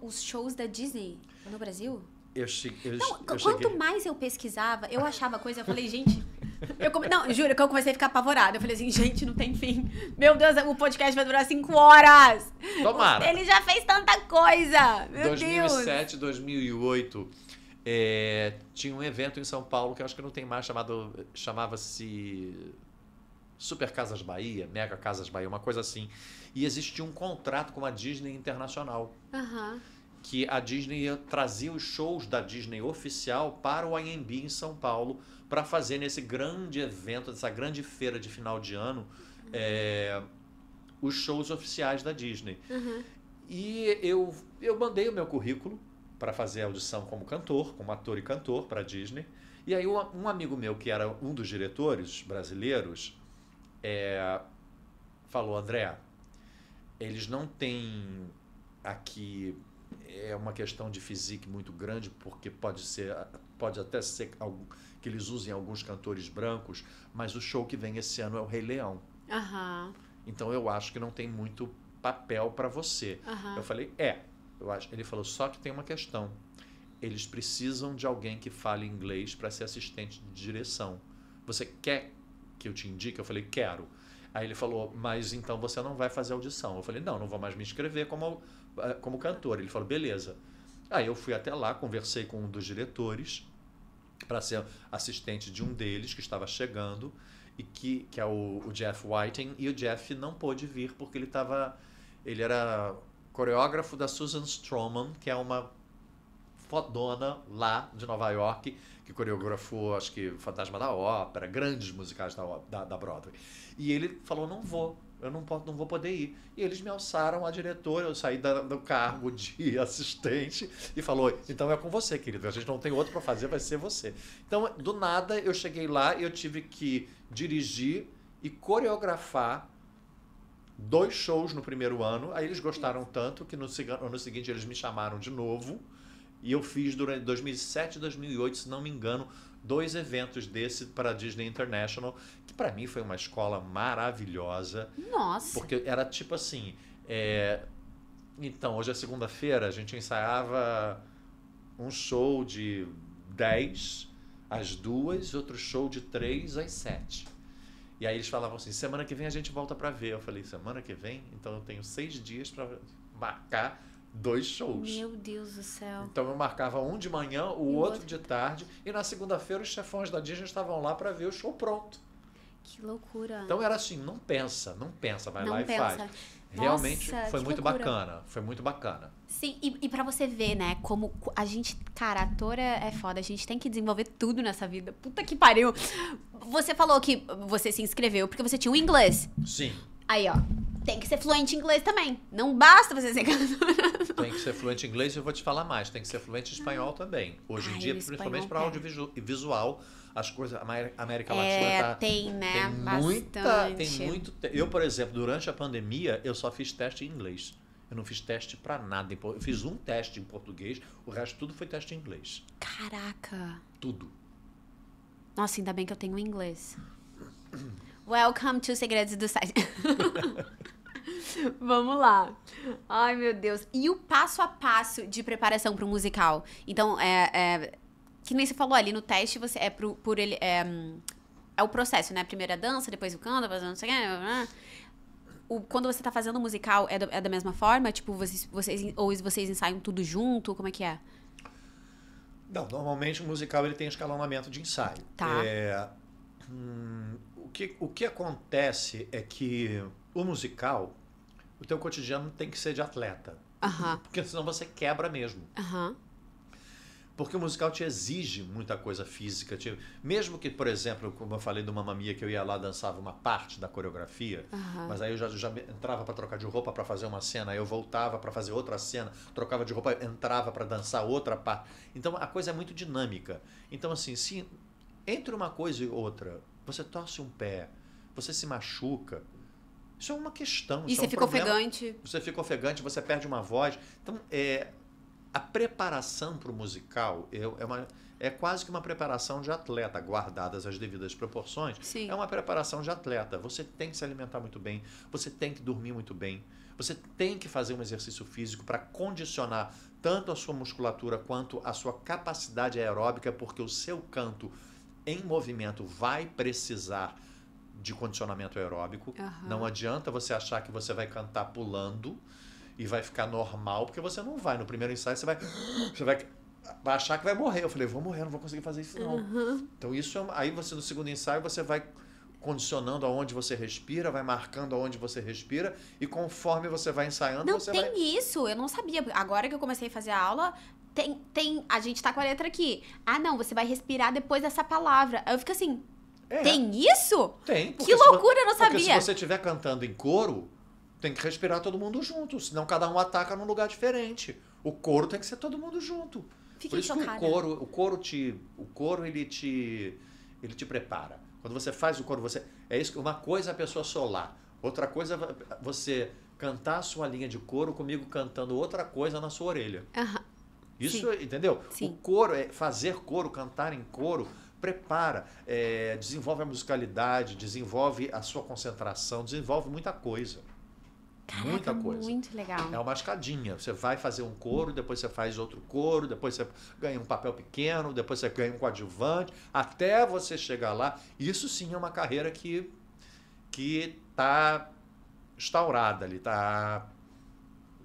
Speaker 1: os shows da Disney no Brasil? Quanto mais eu pesquisava, eu achava coisa, eu falei, gente... Não, juro que eu comecei a ficar apavorada. Eu falei assim, gente, não tem fim. Meu Deus, o podcast vai durar 5 horas.
Speaker 2: Tomara.
Speaker 1: Ele já fez tanta coisa. Meu
Speaker 2: 2007, 2008, tinha um evento em São Paulo que eu acho que não tem mais, chamava-se Super Casas Bahia, Mega Casas Bahia, uma coisa assim. E existia um contrato com a Disney Internacional. Que a Disney trazia os shows da Disney oficial para o IMB em São Paulo para fazer nesse grande evento, nessa grande feira de final de ano, os shows oficiais da Disney. E eu mandei o meu currículo para fazer a audição como cantor, como ator e cantor para a Disney. E aí um amigo meu, que era um dos diretores brasileiros, falou, André, eles não têm aqui... É uma questão de physique muito grande, porque pode até ser que eles usem alguns cantores brancos, mas o show que vem esse ano é o Rei Leão. Então eu acho que não tem muito papel para você. Eu falei, eu acho. Ele falou, só que tem uma questão. Eles precisam de alguém que fale inglês para ser assistente de direção. Você quer que eu te indique? Eu falei, quero. Aí ele falou, mas então você não vai fazer audição. Eu falei, não vou mais me inscrever como cantor. Ele falou, beleza. Aí eu fui até lá, conversei com um dos diretores para ser assistente de um deles que estava chegando, e que é o Jeff Whiting, e o Jeff não pôde vir porque ele era coreógrafo da Susan Stroman, que é uma fodona lá de Nova York, que coreografou, acho que Fantasma da Ópera, grandes musicais da Broadway. E ele falou, eu não vou poder ir. E eles me alçaram a diretora, eu saí do cargo de assistente e falou, então é com você, querido, a gente não tem outro para fazer, vai ser você. Então, do nada, eu cheguei lá e eu tive que dirigir e coreografar 2 shows no primeiro ano. Aí eles gostaram tanto que no ano seguinte eles me chamaram de novo. E eu fiz durante 2007 e 2008, se não me engano, 2 eventos desse para a Disney International, que para mim foi uma escola maravilhosa.
Speaker 1: Nossa!
Speaker 2: Porque era tipo assim, então, hoje é segunda-feira, a gente ensaiava um show de 10 às 2, outro show de 3 às 7. E aí eles falavam assim, semana que vem a gente volta para ver. Eu falei, semana que vem? Então eu tenho 6 dias para marcar 2 shows.
Speaker 1: Meu Deus do céu.
Speaker 2: Então eu marcava um de manhã, o outro de tarde, e na segunda-feira os chefões da Disney estavam lá para ver o show pronto.
Speaker 1: Que loucura.
Speaker 2: Então era assim, não pensa, vai lá e faz. Realmente foi muito bacana, foi muito bacana.
Speaker 1: Sim, e pra você ver, né, como a gente, cara, ator é foda, a gente tem que desenvolver tudo nessa vida. Puta que pariu. Você falou que você se inscreveu porque você tinha um inglês.
Speaker 2: Sim.
Speaker 1: Aí, ó, tem que ser fluente em inglês também. Não basta você ser cantora.
Speaker 2: Tem que ser fluente em inglês e eu vou te falar mais. Tem que ser fluente em espanhol também. Hoje em dia, principalmente para audiovisual, as coisas... A América Latina
Speaker 1: tem, né?
Speaker 2: Tem muito... Eu, por exemplo, durante a pandemia, eu só fiz teste em inglês. Eu não fiz teste para nada. Eu fiz um teste em português, o resto tudo foi teste em inglês.
Speaker 1: Caraca.
Speaker 2: Tudo.
Speaker 1: Nossa, ainda bem que eu tenho inglês. Welcome to Segredos do Site. Vamos lá. Ai, meu Deus. E o passo a passo de preparação para um musical? Então, que nem você falou ali no teste, você é o processo, né? Primeiro a dança, depois o canto, depois não sei o quê. Quando você tá fazendo um musical, é da mesma forma? Tipo, vocês ensaiam tudo junto? Como é que é?
Speaker 2: Não, normalmente o musical ele tem escalonamento de ensaio.
Speaker 1: Tá.
Speaker 2: O que acontece é que o musical, o teu cotidiano tem que ser de atleta. Porque senão você quebra mesmo. Porque o musical te exige muita coisa física. Mesmo que, por exemplo, como eu falei do Mamma Mia, que eu ia lá dançava uma parte da coreografia, mas aí eu já entrava para trocar de roupa para fazer uma cena, aí eu voltava para fazer outra cena, trocava de roupa, entrava para dançar outra parte. Então a coisa é muito dinâmica. Então assim, se entre uma coisa e outra, você torce um pé, você se machuca, isso é uma questão.
Speaker 1: E você fica ofegante.
Speaker 2: Você fica ofegante, você perde uma voz. Então, A preparação para o musical é quase que uma preparação de atleta, guardadas as devidas proporções.
Speaker 1: Sim.
Speaker 2: É uma preparação de atleta. Você tem que se alimentar muito bem, você tem que dormir muito bem, você tem que fazer um exercício físico para condicionar tanto a sua musculatura quanto a sua capacidade aeróbica, porque o seu canto em movimento vai precisar de condicionamento aeróbico. Não adianta você achar que você vai cantar pulando e vai ficar normal, porque você não vai. No primeiro ensaio você vai achar que vai morrer. Eu falei, vou morrer, não vou conseguir fazer isso não. Então isso aí você no segundo ensaio você vai condicionando aonde você respira, vai marcando aonde você respira e conforme você vai ensaiando,
Speaker 1: Não,
Speaker 2: você
Speaker 1: tem
Speaker 2: vai...
Speaker 1: isso, eu não sabia. Agora que eu comecei a fazer a aula, a gente tá com a letra aqui. Ah, não, você vai respirar depois dessa palavra. Aí eu fico assim, tem isso?
Speaker 2: Tem.
Speaker 1: Que loucura, eu não sabia.
Speaker 2: Porque se você estiver cantando em coro, tem que respirar todo mundo junto, senão cada um ataca num lugar diferente. O coro tem que ser todo mundo junto.
Speaker 1: Fiquei
Speaker 2: Por isso
Speaker 1: chocada.
Speaker 2: que o coro ele te prepara. Quando você faz o coro, é isso, uma coisa é a pessoa solar, outra coisa é você cantar a sua linha de coro comigo cantando outra coisa na sua orelha. Isso, sim. Entendeu? Sim. O coro, fazer coro, cantar em coro, prepara, desenvolve a musicalidade, desenvolve a sua concentração, desenvolve muita coisa.
Speaker 1: Caraca,
Speaker 2: muita coisa.
Speaker 1: Muito legal.
Speaker 2: É uma escadinha. Você vai fazer um coro, depois você faz outro coro, depois você ganha um papel pequeno, depois você ganha um coadjuvante, até você chegar lá. Isso sim é uma carreira que está instaurada ali,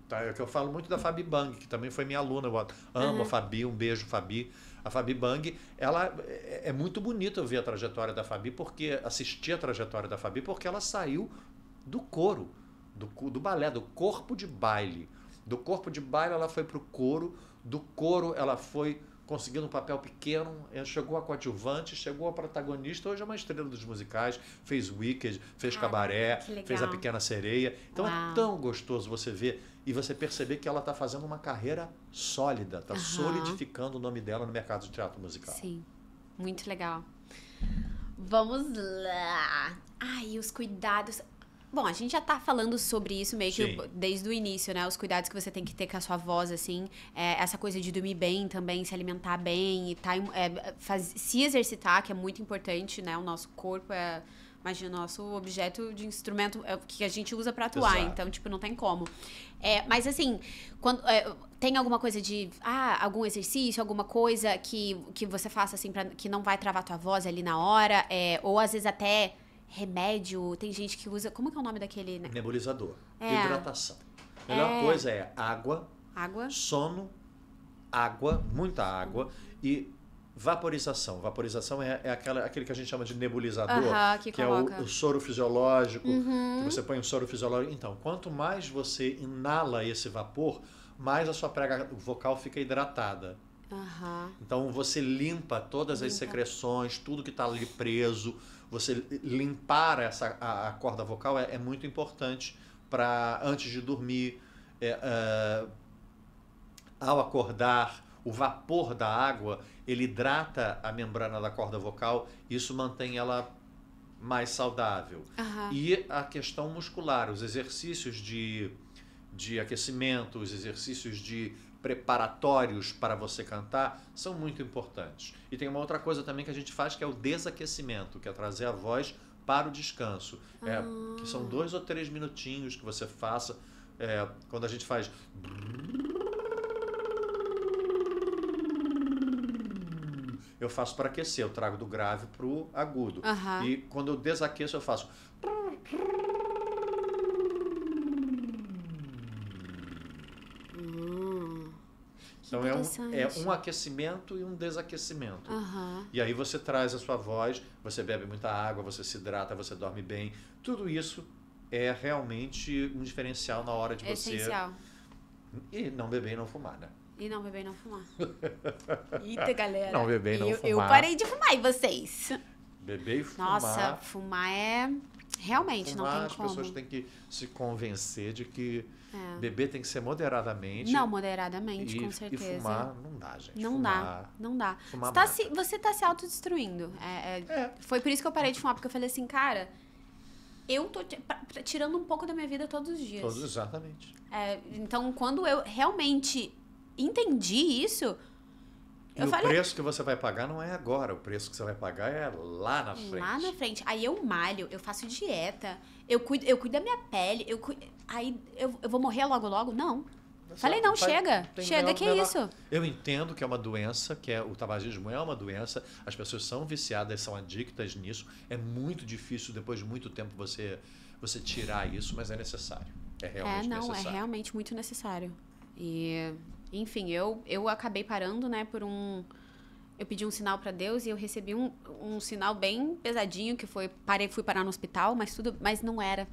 Speaker 2: é que eu falo muito da Fabi Bang, que também foi minha aluna. Eu amo a Fabi, um beijo, Fabi. A Fabi Bang, ela é muito bonito eu ver a trajetória da Fabi, assistir a trajetória da Fabi, porque ela saiu do coro, do balé, do corpo de baile. Do corpo de baile ela foi para o coro, do coro ela foi conseguindo um papel pequeno, ela chegou a coadjuvante, chegou a protagonista, hoje é uma estrela dos musicais, fez Wicked, fez Cabaré, fez A Pequena Sereia. Então é tão gostoso você ver e você perceber que ela está fazendo uma carreira sólida, está solidificando o nome dela no mercado de teatro musical.
Speaker 1: Sim, muito legal. Vamos lá. Ai, os cuidados... Bom, a gente já tá falando sobre isso meio que desde o início, né? Os cuidados que você tem que ter com a sua voz, assim. Essa coisa de dormir bem também, se alimentar bem e se exercitar, que é muito importante, né? O nosso corpo imagina, o nosso objeto de instrumento que a gente usa pra atuar. Exato. Então, tipo, não tem como. Mas, assim, quando... tem alguma coisa de... algum exercício, alguma coisa que você faça, assim, que não vai travar tua voz ali na hora? Ou, às vezes, até... remédio, tem gente que usa... Como que é o nome daquele... Né?
Speaker 2: Nebulizador. Hidratação. A melhor coisa é água, sono, muita água e vaporização. Vaporização é aquele que a gente chama de nebulizador, que é o soro fisiológico, que você põe o soro fisiológico. Então, quanto mais você inala esse vapor, mais a sua prega vocal fica hidratada. Então, você limpa todas as secreções, tudo que está ali preso. Você limpar a corda vocal é muito importante para antes de dormir, ao acordar, o vapor da água ele hidrata a membrana da corda vocal, isso mantém ela mais saudável. E a questão muscular, os exercícios de aquecimento, os exercícios de preparatórios para você cantar são muito importantes. E tem uma outra coisa também que a gente faz, que é o desaquecimento, que é trazer a voz para o descanso. Que são 2 ou 3 minutinhos que você faça. Quando a gente faz... Eu faço para aquecer, eu trago do grave para o agudo. E quando eu desaqueço, eu faço... Então é um aquecimento e um desaquecimento. E aí você traz a sua voz, você bebe muita água, você se hidrata, você dorme bem. Tudo isso é realmente um diferencial na hora de você...
Speaker 1: Essencial.
Speaker 2: E não beber e não fumar, né?
Speaker 1: E não beber e não fumar. Eita, galera.
Speaker 2: Não beber e não fumar.
Speaker 1: Eu parei de fumar, e vocês?
Speaker 2: Beber e fumar.
Speaker 1: Nossa, fumar realmente
Speaker 2: fumar,
Speaker 1: não tem como.
Speaker 2: As pessoas têm que se convencer de que beber tem que ser moderadamente.
Speaker 1: Não, moderadamente, com certeza.
Speaker 2: E fumar não dá, gente.
Speaker 1: Não dá.
Speaker 2: Fumar
Speaker 1: você tá se autodestruindo. Foi por isso que eu parei de fumar, porque eu falei assim, cara, eu tô tirando um pouco da minha vida todos os dias.
Speaker 2: Exatamente.
Speaker 1: Então, quando eu realmente entendi isso,
Speaker 2: E o preço que você vai pagar não é agora, o preço que você vai pagar é lá na frente.
Speaker 1: Lá na frente. Aí eu malho, eu faço dieta, eu cuido da minha pele, aí eu vou morrer logo? Não. Falei, não, chega, que é isso?
Speaker 2: Eu entendo que é uma doença, o tabagismo é uma doença, as pessoas são viciadas, são adictas nisso, é muito difícil depois de muito tempo você tirar isso, mas é necessário, é realmente necessário.
Speaker 1: É realmente muito necessário. E, enfim, eu acabei parando, né, eu pedi um sinal pra Deus e eu recebi um sinal bem pesadinho, que fui parar no hospital, mas não era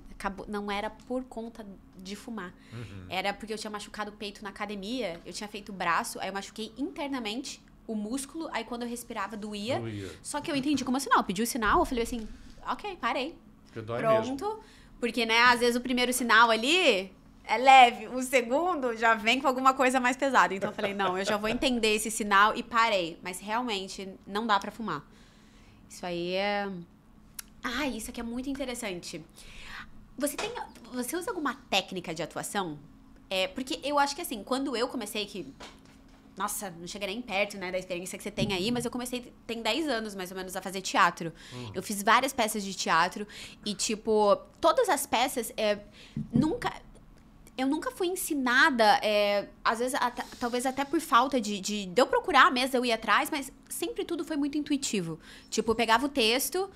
Speaker 1: por conta de fumar.
Speaker 2: Uhum.
Speaker 1: Era porque eu tinha machucado o peito na academia, eu tinha feito o braço, aí eu machuquei internamente o músculo, aí quando eu respirava doía. Só que eu entendi como sinal, eu pedi o sinal, eu falei assim, ok, parei.
Speaker 2: Porque dói
Speaker 1: Pronto.
Speaker 2: Mesmo.
Speaker 1: Porque, né, às vezes o primeiro sinal ali é leve, o segundo já vem com alguma coisa mais pesada. Então eu falei, não, eu já vou entender esse sinal e parei. Mas realmente não dá pra fumar. Isso aí é... isso aqui é muito interessante. Você usa alguma técnica de atuação? Porque eu acho que assim, quando eu comecei nossa, não chega nem perto, né, da experiência que você tem aí, mas eu comecei, tem 10 anos, mais ou menos, a fazer teatro. Eu fiz várias peças de teatro e, tipo, todas as peças, eu nunca fui ensinada, às vezes, talvez até por falta de eu procurar mesmo, eu ir atrás, mas sempre tudo foi muito intuitivo. Tipo, eu pegava o texto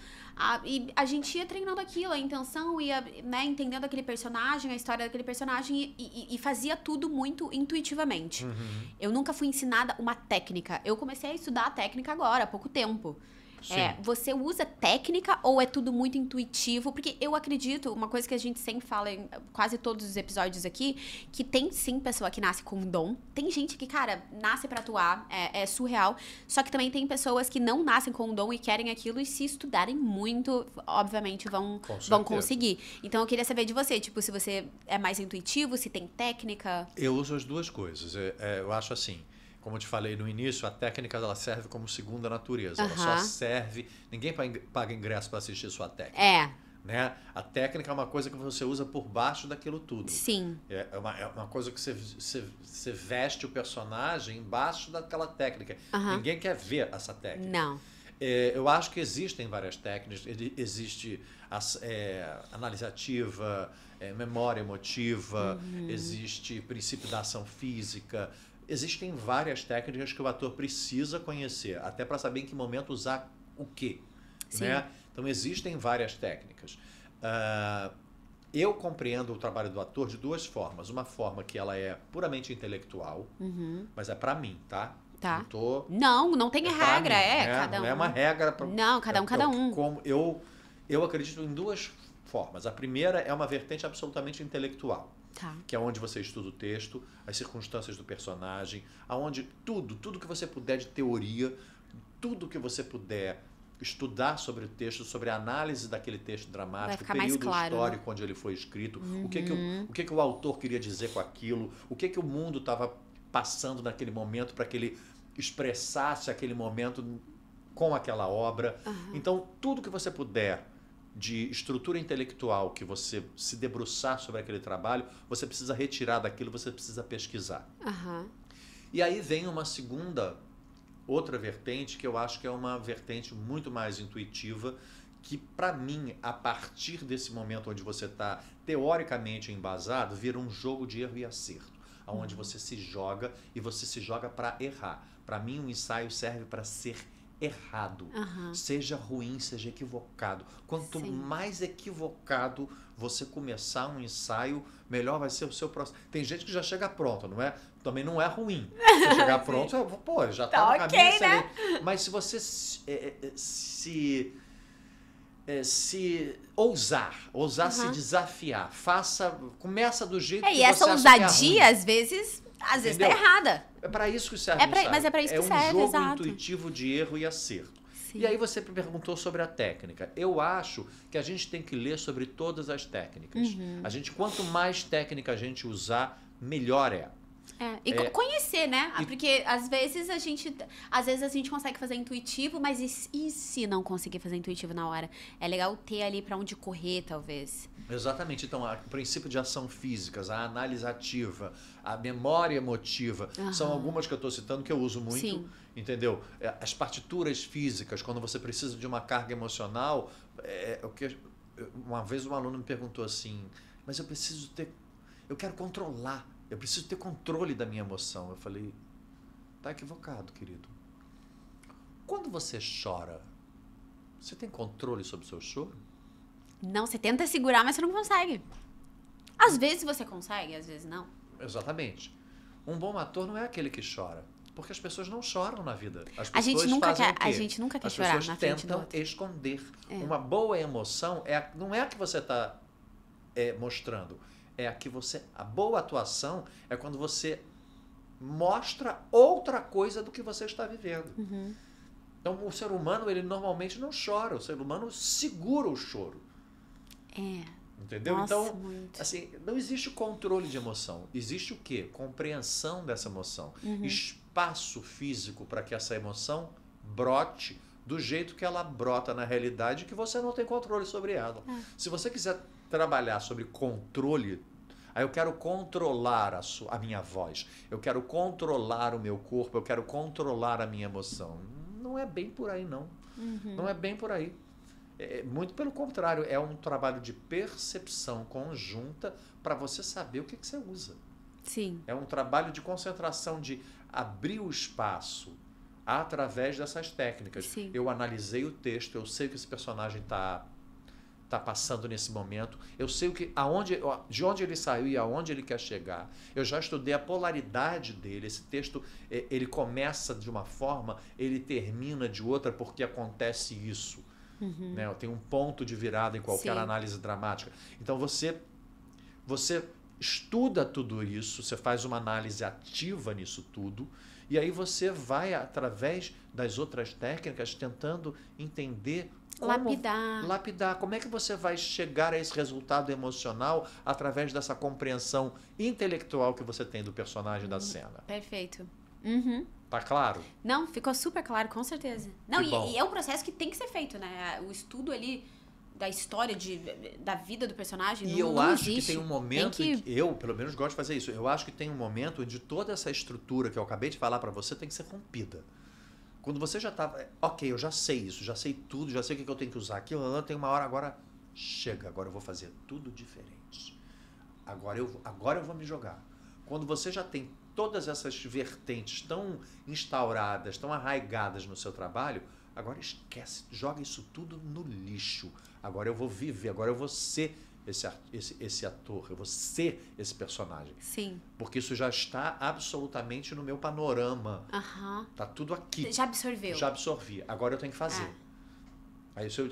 Speaker 1: e a gente ia treinando aquilo, a intenção, ia, né, entendendo aquele personagem, a história daquele personagem e fazia tudo muito intuitivamente.
Speaker 2: Uhum.
Speaker 1: Eu nunca fui ensinada uma técnica. Eu comecei a estudar a técnica agora, há pouco tempo. Você usa técnica ou é tudo muito intuitivo? Porque eu acredito, uma coisa que a gente sempre fala em quase todos os episódios aqui, que tem sim pessoa que nasce com um dom. Tem gente que, cara, nasce pra atuar, é surreal. Só que também tem pessoas que não nascem com um dom e querem aquilo e se estudarem muito, obviamente vão conseguir. Então eu queria saber de você, tipo, se você é mais intuitivo, se tem técnica.
Speaker 2: Eu uso as duas coisas. Eu acho assim, como eu te falei no início, a técnica ela serve como segunda natureza. Ela só serve... Ninguém paga ingresso para assistir sua técnica. Né? A técnica é uma coisa que você usa por baixo daquilo tudo.
Speaker 1: Sim.
Speaker 2: É uma coisa que você veste o personagem embaixo daquela técnica. Ninguém quer ver essa técnica.
Speaker 1: Não.
Speaker 2: Eu acho que existem várias técnicas. Existe analisativa, memória emotiva, existe princípio da ação física. Existem várias técnicas que o ator precisa conhecer, até para saber em que momento usar o quê. Né? Então, existem várias técnicas. Eu compreendo o trabalho do ator de duas formas. Uma forma que ela é puramente intelectual, mas é para mim, tá?
Speaker 1: Tá. Não tem regra,
Speaker 2: cada um. Não é uma regra.
Speaker 1: Não, cada um.
Speaker 2: Eu acredito em duas formas. A primeira é uma vertente absolutamente intelectual. Que é onde você estuda o texto, as circunstâncias do personagem, aonde tudo que você puder de teoria, tudo que você puder estudar sobre o texto, sobre a análise daquele texto dramático, o período histórico onde ele foi escrito, o que o autor queria dizer com aquilo, o que o mundo estava passando naquele momento para que ele expressasse aquele momento com aquela obra. Então, tudo que você puder de estrutura intelectual, que você se debruçar sobre aquele trabalho, você precisa retirar daquilo, você precisa pesquisar. E aí vem uma outra vertente, que eu acho que é uma vertente muito mais intuitiva, que para mim, a partir desse momento onde você está teoricamente embasado, vira um jogo de erro e acerto, onde você se joga e você se joga para errar. Para mim, um ensaio serve para ser errado, seja ruim, seja equivocado. Quanto mais equivocado você começar um ensaio, melhor vai ser o seu processo. Tem gente que já chega pronta, não é? Também não é ruim. Se chegar pronto, já está no caminho excelente. Né? Mas se você se ousar se desafiar, começa do jeito que você acha que é ruim.
Speaker 1: E essa ousadia, às vezes está errada.
Speaker 2: É para isso que serve
Speaker 1: mas é para isso que serve,
Speaker 2: exato. É um jogo intuitivo de erro e acerto. E aí você me perguntou sobre a técnica. Eu acho que a gente tem que ler sobre todas as técnicas. Quanto mais técnica a gente usar, melhor é.
Speaker 1: E conhecer, né? Porque às vezes a gente consegue fazer intuitivo, mas e se não conseguir fazer intuitivo na hora? É legal ter ali pra onde correr, talvez.
Speaker 2: Exatamente. Então, o princípio de ação físicas, a análise ativa, a memória emotiva, são algumas que eu estou citando que eu uso muito,
Speaker 1: Sim.
Speaker 2: entendeu? As partituras físicas, quando você precisa de uma carga emocional, uma vez um aluno me perguntou assim, mas eu quero controlar, eu preciso ter controle da minha emoção. Eu falei, tá equivocado, querido. Quando você chora, você tem controle sobre o seu choro?
Speaker 1: Não, você tenta segurar, mas você não consegue. Às vezes você consegue, às vezes não.
Speaker 2: Exatamente. Um bom ator não é aquele que chora. Porque as pessoas não choram na vida. As
Speaker 1: A gente
Speaker 2: pessoas
Speaker 1: nunca
Speaker 2: fazem
Speaker 1: quer,
Speaker 2: o quê?
Speaker 1: a gente nunca quer
Speaker 2: As
Speaker 1: chorar
Speaker 2: pessoas
Speaker 1: na frente do
Speaker 2: tentam
Speaker 1: outro.
Speaker 2: esconder. Uma boa emoção não é a que você está mostrando. É a que você... A boa atuação é quando você mostra outra coisa do que você está vivendo. Então, o ser humano, ele normalmente não chora. O ser humano segura o choro. Entendeu?
Speaker 1: Nossa,
Speaker 2: então,
Speaker 1: muito.
Speaker 2: assim, não existe controle de emoção. Existe o quê? Compreensão dessa emoção. Espaço físico para que essa emoção brote do jeito que ela brota na realidade, que você não tem controle sobre ela. Se você quiser trabalhar sobre controle, aí eu quero controlar a minha voz, eu quero controlar o meu corpo, eu quero controlar a minha emoção. Não é bem por aí, não. Não é bem por aí. Muito pelo contrário, é um trabalho de percepção conjunta para você saber o que você usa.
Speaker 1: Sim.
Speaker 2: É um trabalho de concentração, de abrir o espaço através dessas técnicas.
Speaker 1: Sim.
Speaker 2: Eu analisei o texto, eu sei o que esse personagem está passando nesse momento, eu sei de onde ele saiu e aonde ele quer chegar. Eu já estudei a polaridade dele. Esse texto, ele começa de uma forma, ele termina de outra porque acontece isso. Né? Tem um ponto de virada em qualquer análise dramática. Então você estuda tudo isso, você faz uma análise ativa nisso tudo, e aí você vai, através das outras técnicas, tentando entender lapidar. Como é que você vai chegar a esse resultado emocional através dessa compreensão intelectual que você tem do personagem da cena.
Speaker 1: Perfeito.
Speaker 2: Tá claro?
Speaker 1: Não, ficou super claro, com certeza. Não, e é um processo que tem que ser feito, né? O estudo ali da história, da vida do personagem,
Speaker 2: e eu
Speaker 1: não
Speaker 2: acho
Speaker 1: existe.
Speaker 2: que tem um momento em que eu, pelo menos, gosto de fazer isso. Eu acho que tem um momento onde toda essa estrutura que eu acabei de falar para você tem que ser rompida. Quando você já tá... Ok, eu já sei isso, já sei tudo, já sei o que eu tenho que usar aqui. Tem uma hora, agora chega, agora eu vou fazer tudo diferente. Agora eu vou me jogar. Quando você já tem todas essas vertentes tão instauradas, tão arraigadas no seu trabalho, agora esquece, joga isso tudo no lixo. Agora eu vou viver, agora eu vou ser esse ator, eu vou ser esse personagem.
Speaker 1: Sim.
Speaker 2: Porque isso já está absolutamente no meu panorama. Tá tudo aqui.
Speaker 1: Já absorveu.
Speaker 2: Já absorvi. Agora eu tenho que fazer.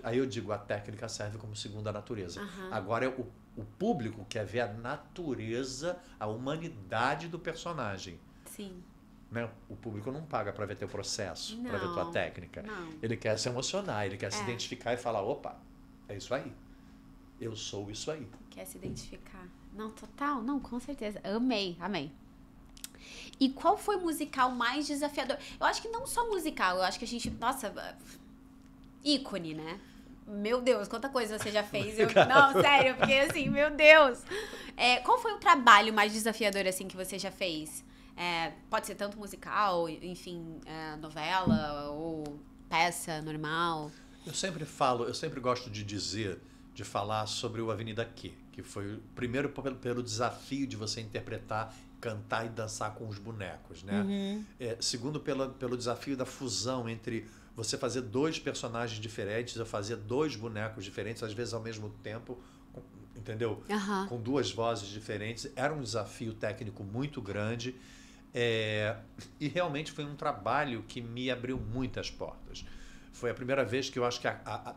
Speaker 2: Aí eu digo, a técnica serve como segunda natureza. Agora o público quer ver a natureza, a humanidade do personagem.
Speaker 1: Sim.
Speaker 2: Né? O público não paga para ver teu processo, para ver tua técnica.
Speaker 1: Não.
Speaker 2: Ele quer se emocionar, ele quer se identificar e falar, opa, é isso aí. Eu sou isso aí.
Speaker 1: Quer se identificar. Não, total, não, com certeza. Amei. E qual foi o musical mais desafiador? Eu acho que não só musical, eu acho que a gente, nossa, ícone, né? Meu Deus, quanta coisa você já fez. Não, sério, porque assim, meu Deus. Qual foi o trabalho mais desafiador, assim, que você já fez? Pode ser tanto musical, enfim, novela ou peça normal.
Speaker 2: Eu sempre gosto de falar sobre o Avenida Q, que foi primeiro pelo desafio de você interpretar, cantar e dançar com os bonecos, né? Segundo pelo desafio da fusão entre você fazer dois personagens diferentes, eu fazer dois bonecos diferentes, às vezes ao mesmo tempo, entendeu? Com duas vozes diferentes. Era um desafio técnico muito grande. E realmente foi um trabalho que me abriu muitas portas. Foi a primeira vez que eu acho que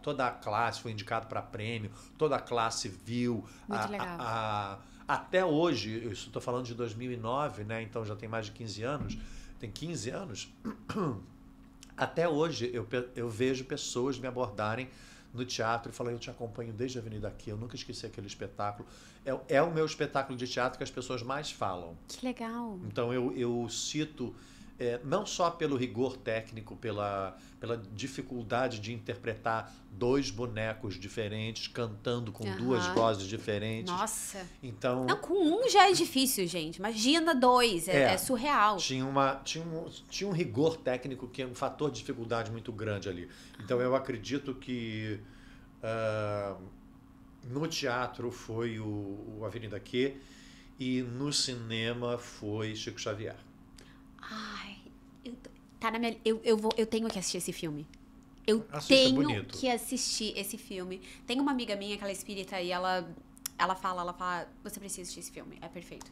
Speaker 2: toda a classe foi indicada para prêmio, toda a classe viu.
Speaker 1: Muito legal.
Speaker 2: Até hoje, eu estou falando de 2009, né? Então já tem mais de 15 anos. Tem 15 anos. Até hoje eu vejo pessoas me abordarem no teatro e falou, eu te acompanho desde a Avenida Q, eu nunca esqueci aquele espetáculo. É o meu espetáculo de teatro que as pessoas mais falam.
Speaker 1: Que legal.
Speaker 2: Então eu cito, não só pelo rigor técnico, pela dificuldade de interpretar dois bonecos diferentes, cantando com duas vozes diferentes.
Speaker 1: Nossa.
Speaker 2: Então,
Speaker 1: não, com um já é difícil, gente. Imagina dois, é surreal.
Speaker 2: Tinha um rigor técnico que é um fator de dificuldade muito grande ali. Então eu acredito que no teatro foi o Avenida Q e no cinema foi Chico Xavier.
Speaker 1: Ai, eu tenho que assistir esse filme. Eu
Speaker 2: Assista,
Speaker 1: tenho que assistir esse filme. Tem uma amiga minha que ela é espírita e ela fala, você precisa assistir esse filme, é perfeito.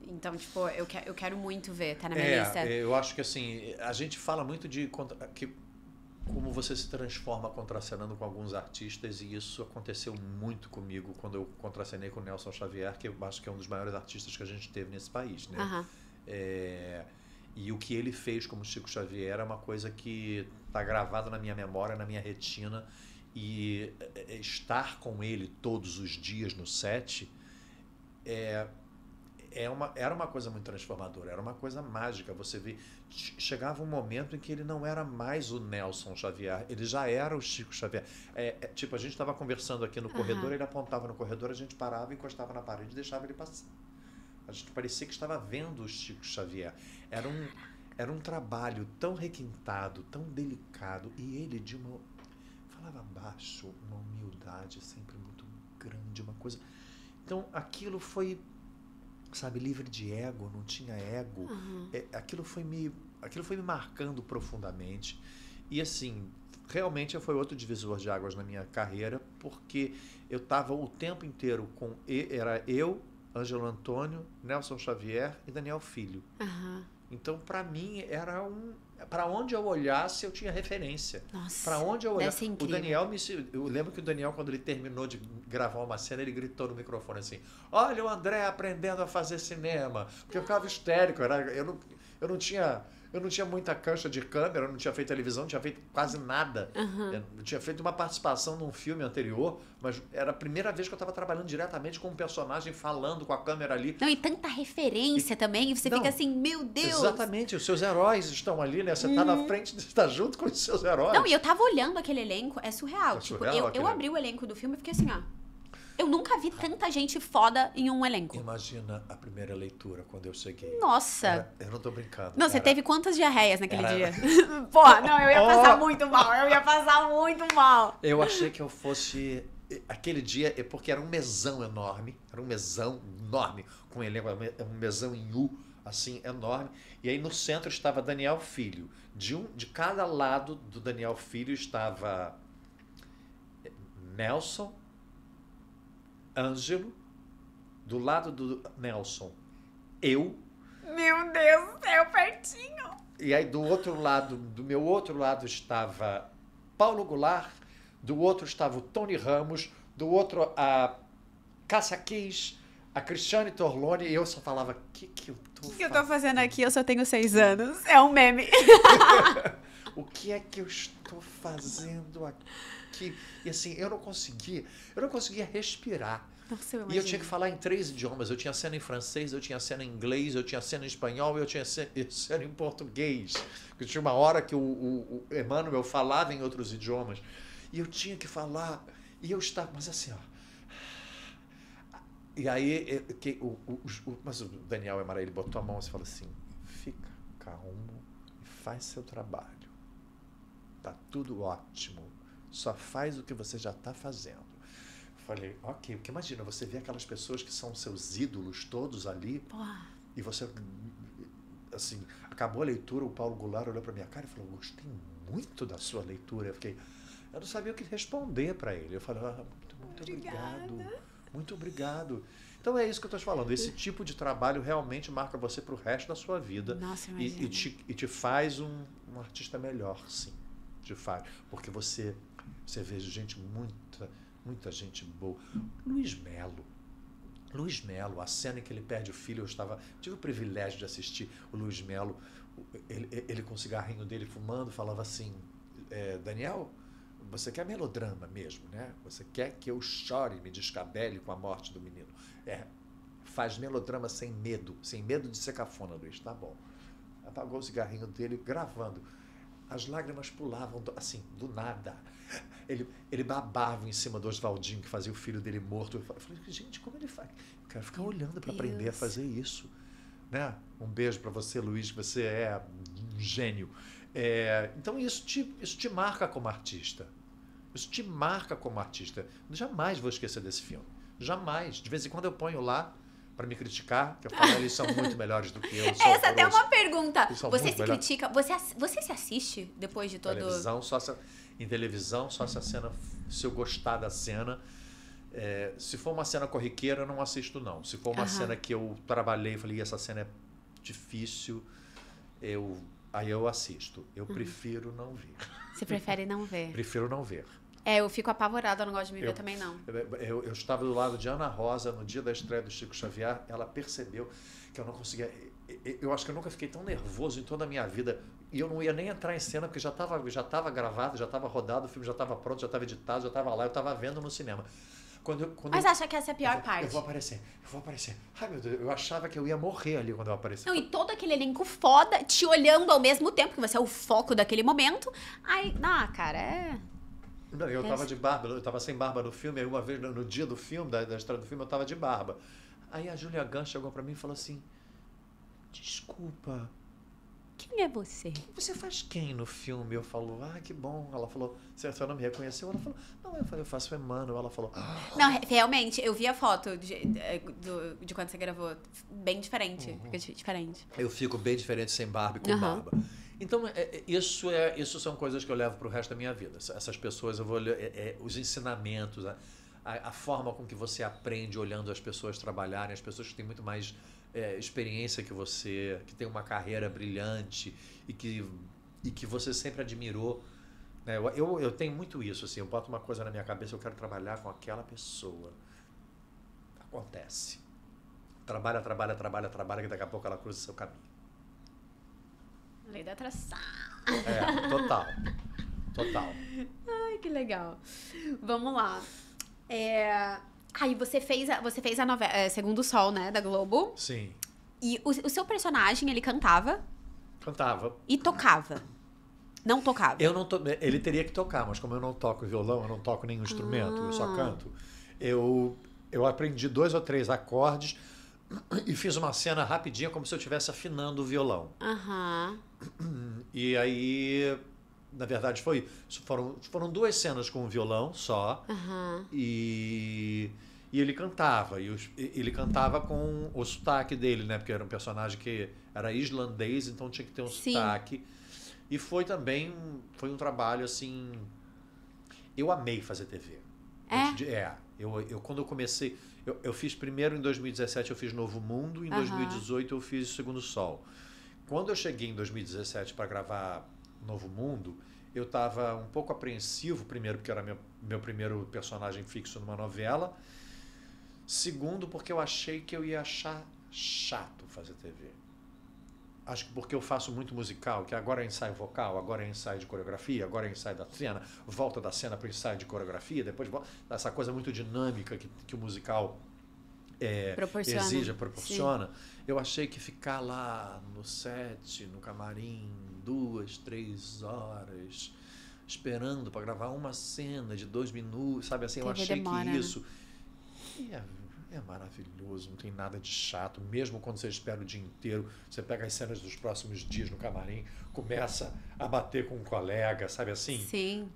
Speaker 1: Então, tipo, eu quero muito ver, tá na minha lista.
Speaker 2: Eu acho que assim, a gente fala muito de como você se transforma contracenando com alguns artistas, e isso aconteceu muito comigo quando eu contracenei com o Nelson Xavier, que eu acho que é um dos maiores artistas que a gente teve nesse país, né? E o que ele fez como Chico Xavier é uma coisa que está gravada na minha memória, na minha retina, e estar com ele todos os dias no set era uma coisa muito transformadora, era uma coisa mágica. Você vê, chegava um momento em que ele não era mais o Nelson Xavier, ele já era o Chico Xavier. Tipo, a gente estava conversando aqui no corredor, ele apontava no corredor, a gente parava, encostava na parede e deixava ele passar. A gente parecia que estava vendo o Chico Xavier. Era um trabalho tão requintado, tão delicado, e ele falava baixo, uma humildade sempre muito grande, uma coisa. Então aquilo foi, sabe, livre de ego, não tinha ego. Aquilo foi me marcando profundamente. E assim, realmente foi outro divisor de águas na minha carreira, porque eu estava o tempo inteiro era eu, Ângelo Antônio, Nelson Xavier e Daniel Filho. Então, para mim, era para onde eu olhasse, eu tinha referência. Para onde eu olhasse. O Daniel eu lembro que o Daniel, quando ele terminou de gravar uma cena, ele gritou no microfone assim: olha o André aprendendo a fazer cinema. Porque eu ficava histérico. Eu não tinha muita cancha de câmera, eu não tinha feito televisão, não tinha feito quase nada. Eu tinha feito uma participação num filme anterior, mas era a primeira vez que eu estava trabalhando diretamente com um personagem, falando com a câmera ali.
Speaker 1: Não, e tanta referência também, e você fica assim, meu Deus!
Speaker 2: Exatamente, os seus heróis estão ali, né? Você está na frente, você está junto com os seus heróis.
Speaker 1: Não, e eu tava olhando aquele elenco, é surreal. Eu abri o elenco do filme e fiquei assim, eu nunca vi tanta gente foda em um elenco.
Speaker 2: Imagina a primeira leitura, quando eu cheguei.
Speaker 1: Nossa!
Speaker 2: Eu não tô brincando.
Speaker 1: Não, você teve quantas diarreias naquele dia? Porra, não, eu ia passar muito mal.
Speaker 2: Eu achei que eu fosse... Aquele dia, porque era um mesão enorme, com um elenco, um mesão em U, assim, enorme. E aí no centro estava Daniel Filho. De cada lado do Daniel Filho estava Nelson, Ângelo, do lado do Nelson, eu.
Speaker 1: Meu Deus do céu, pertinho.
Speaker 2: E aí do meu outro lado estava Paulo Goulart, do outro estava o Tony Ramos, do outro a Cássia Kiss, a Cristiane Torlone, e eu só falava, o que eu tô
Speaker 1: fazendo aqui? Eu só tenho 6 anos. É um meme.
Speaker 2: O que é que eu estou fazendo aqui? E assim, eu não conseguia respirar.
Speaker 1: Nossa,
Speaker 2: e eu tinha que falar em 3 idiomas. Eu tinha cena em francês, eu tinha cena em inglês, eu tinha cena em espanhol e eu tinha cena em português. Porque tinha uma hora que o Emmanuel falava em outros idiomas. E eu tinha que falar. E eu estava... Mas assim, E aí, mas o Daniel Emaray, ele botou a mão e falou assim, fica calmo e faz seu trabalho. Tá tudo ótimo. Só faz o que você já está fazendo. Falei, ok, porque imagina, você vê aquelas pessoas que são seus ídolos todos ali, e você, assim, acabou a leitura, o Paulo Goulart olhou para minha cara e falou, gostei muito da sua leitura. Eu não sabia o que responder para ele. Eu falei, muito obrigado, muito obrigado. Então é isso que eu estou te falando, esse tipo de trabalho realmente marca você para o resto da sua vida.
Speaker 1: Nossa,
Speaker 2: e te faz um artista melhor, sim, te faz, porque você vê gente muita gente boa. Luiz Melo, a cena em que ele perde o filho, tive o privilégio de assistir o Luiz Melo, ele com o cigarrinho dele fumando, falava assim, Daniel, você quer melodrama mesmo, né? Você quer que eu chore, me descabele com a morte do menino. Faz melodrama sem medo de ser cafona, Luiz, tá bom. Apagou o cigarrinho dele, gravando. As lágrimas pulavam, assim, do nada. Ele babava em cima do Oswaldinho, que fazia o filho dele morto. Eu falei, gente, como ele faz? Eu quero ficar olhando para aprender a fazer isso. Né? Um beijo para você, Luiz, que você é um gênio. Então isso te marca como artista. Isso te marca como artista. Jamais vou esquecer desse filme. Jamais. De vez em quando eu ponho lá para me criticar, que eu falo, eles são muito melhores do que eu.
Speaker 1: Essa até é uma pergunta.
Speaker 2: Você
Speaker 1: se critica? Você se assiste depois de todo...
Speaker 2: Em televisão, só se eu gostar da cena. Se for uma cena corriqueira, eu não assisto, não. Se for uma cena que eu trabalhei e falei, essa cena é difícil, aí eu assisto. Eu prefiro não ver.
Speaker 1: Você prefere não ver?
Speaker 2: Prefiro não ver.
Speaker 1: Eu fico apavorada, eu não gosto de me ver também, não.
Speaker 2: Eu estava do lado de Ana Rosa no dia da estreia do Chico Xavier, ela percebeu que eu não conseguia... Eu acho que eu nunca fiquei tão nervoso em toda a minha vida. E eu não ia nem entrar em cena, porque já estava gravado, já estava rodado, o filme já estava pronto, já estava editado, já estava lá, eu estava vendo no cinema.
Speaker 1: Mas acha que essa é a pior parte?
Speaker 2: Eu vou aparecer. Ai, meu Deus, eu achava que eu ia morrer ali quando eu apareci.
Speaker 1: Não, e todo aquele elenco foda, te olhando ao mesmo tempo, que você é o foco daquele momento. Aí, cara,
Speaker 2: Não, eu tava de barba, eu tava sem barba no filme, aí uma vez no dia do filme, da estreia do filme, eu tava de barba. Aí a Julia Gunn chegou pra mim e falou assim, desculpa,
Speaker 1: quem é você?
Speaker 2: Você faz quem no filme? Eu falo, que bom. Ela falou, você não me reconheceu? Ela falou, não, eu falei, eu faço o Emmanuel. Ela falou,
Speaker 1: Não, realmente, eu vi a foto de quando você gravou. Bem diferente. Fica diferente.
Speaker 2: Eu fico bem diferente sem barba e com barba. Então, isso são coisas que eu levo pro resto da minha vida. Essas pessoas, eu vou os ensinamentos, a forma com que você aprende olhando as pessoas trabalharem, as pessoas que têm muito mais experiência que você, que tem uma carreira brilhante e que você sempre admirou. Né? Eu tenho muito isso, assim, eu boto uma coisa na minha cabeça, eu quero trabalhar com aquela pessoa. Acontece. Trabalha, que daqui a pouco ela cruza o seu caminho.
Speaker 1: Lei da atração.
Speaker 2: Total.
Speaker 1: Ai, que legal. Vamos lá. Aí você fez a novela Segundo o Sol, né, da Globo.
Speaker 2: Sim.
Speaker 1: E o seu personagem, ele cantava?
Speaker 2: Cantava.
Speaker 1: E tocava? Não tocava?
Speaker 2: Ele teria que tocar, mas como eu não toco violão, eu não toco nenhum instrumento, eu só canto. Eu aprendi 2 ou 3 acordes e fiz uma cena rapidinha, como se eu estivesse afinando o violão. E aí, na verdade, foram 2 cenas com o violão só. E ele cantava. Ele cantava com o sotaque dele, né? Porque era um personagem que era islandês, então tinha que ter um sotaque. E foi um trabalho, assim... Eu amei fazer TV. Quando eu comecei... Eu fiz primeiro em 2017, eu fiz Novo Mundo. Em 2018, eu fiz Segundo Sol. Quando eu cheguei em 2017 para gravar Novo Mundo, eu estava um pouco apreensivo, primeiro porque era meu primeiro personagem fixo numa novela. Segundo, porque eu achei que eu ia achar chato fazer TV. Acho que porque eu faço muito musical, que agora é ensaio vocal, agora é ensaio de coreografia, agora é ensaio da cena, volta da cena para o ensaio de coreografia, depois essa coisa muito dinâmica que o musical proporciona. Eu achei que ficar lá no set, no camarim, 2, 3 horas, esperando para gravar uma cena de 2 minutos, sabe assim, eu achei que isso... É maravilhoso, não tem nada de chato, mesmo quando você espera o dia inteiro, você pega as cenas dos próximos dias no camarim, começa a bater com um colega, sabe assim?
Speaker 1: Sim.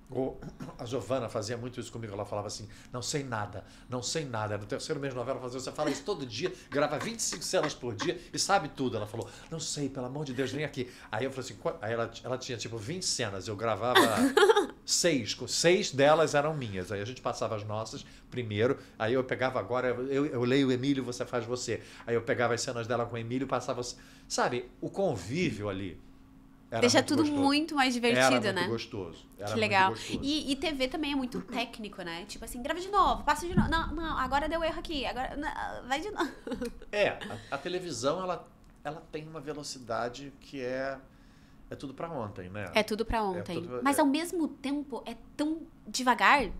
Speaker 2: A Giovana fazia muito isso comigo, ela falava assim, não sei nada. No 3º mês de novela, você fala isso todo dia, grava 25 cenas por dia e sabe tudo. Ela falou, não sei, pelo amor de Deus, vem aqui. Aí eu falei assim, aí ela tinha tipo 20 cenas, eu gravava 6 delas eram minhas, aí a gente passava as nossas primeiro, aí eu pegava agora, eu leio o Emílio, você faz você. Aí eu pegava as cenas dela com o Emílio e passava... Sabe, o convívio ali era
Speaker 1: deixa tudo gostoso. Muito mais divertido,
Speaker 2: era
Speaker 1: né?
Speaker 2: Muito gostoso. Era
Speaker 1: que legal.
Speaker 2: Muito gostoso.
Speaker 1: E TV também é muito técnico, né? Tipo assim, grava de novo, passa de novo. Não, agora deu erro aqui, agora vai de novo.
Speaker 2: A televisão, ela tem uma velocidade que é é tudo pra ontem, né?
Speaker 1: É tudo pra ontem. Mas ao mesmo tempo é tão devagar,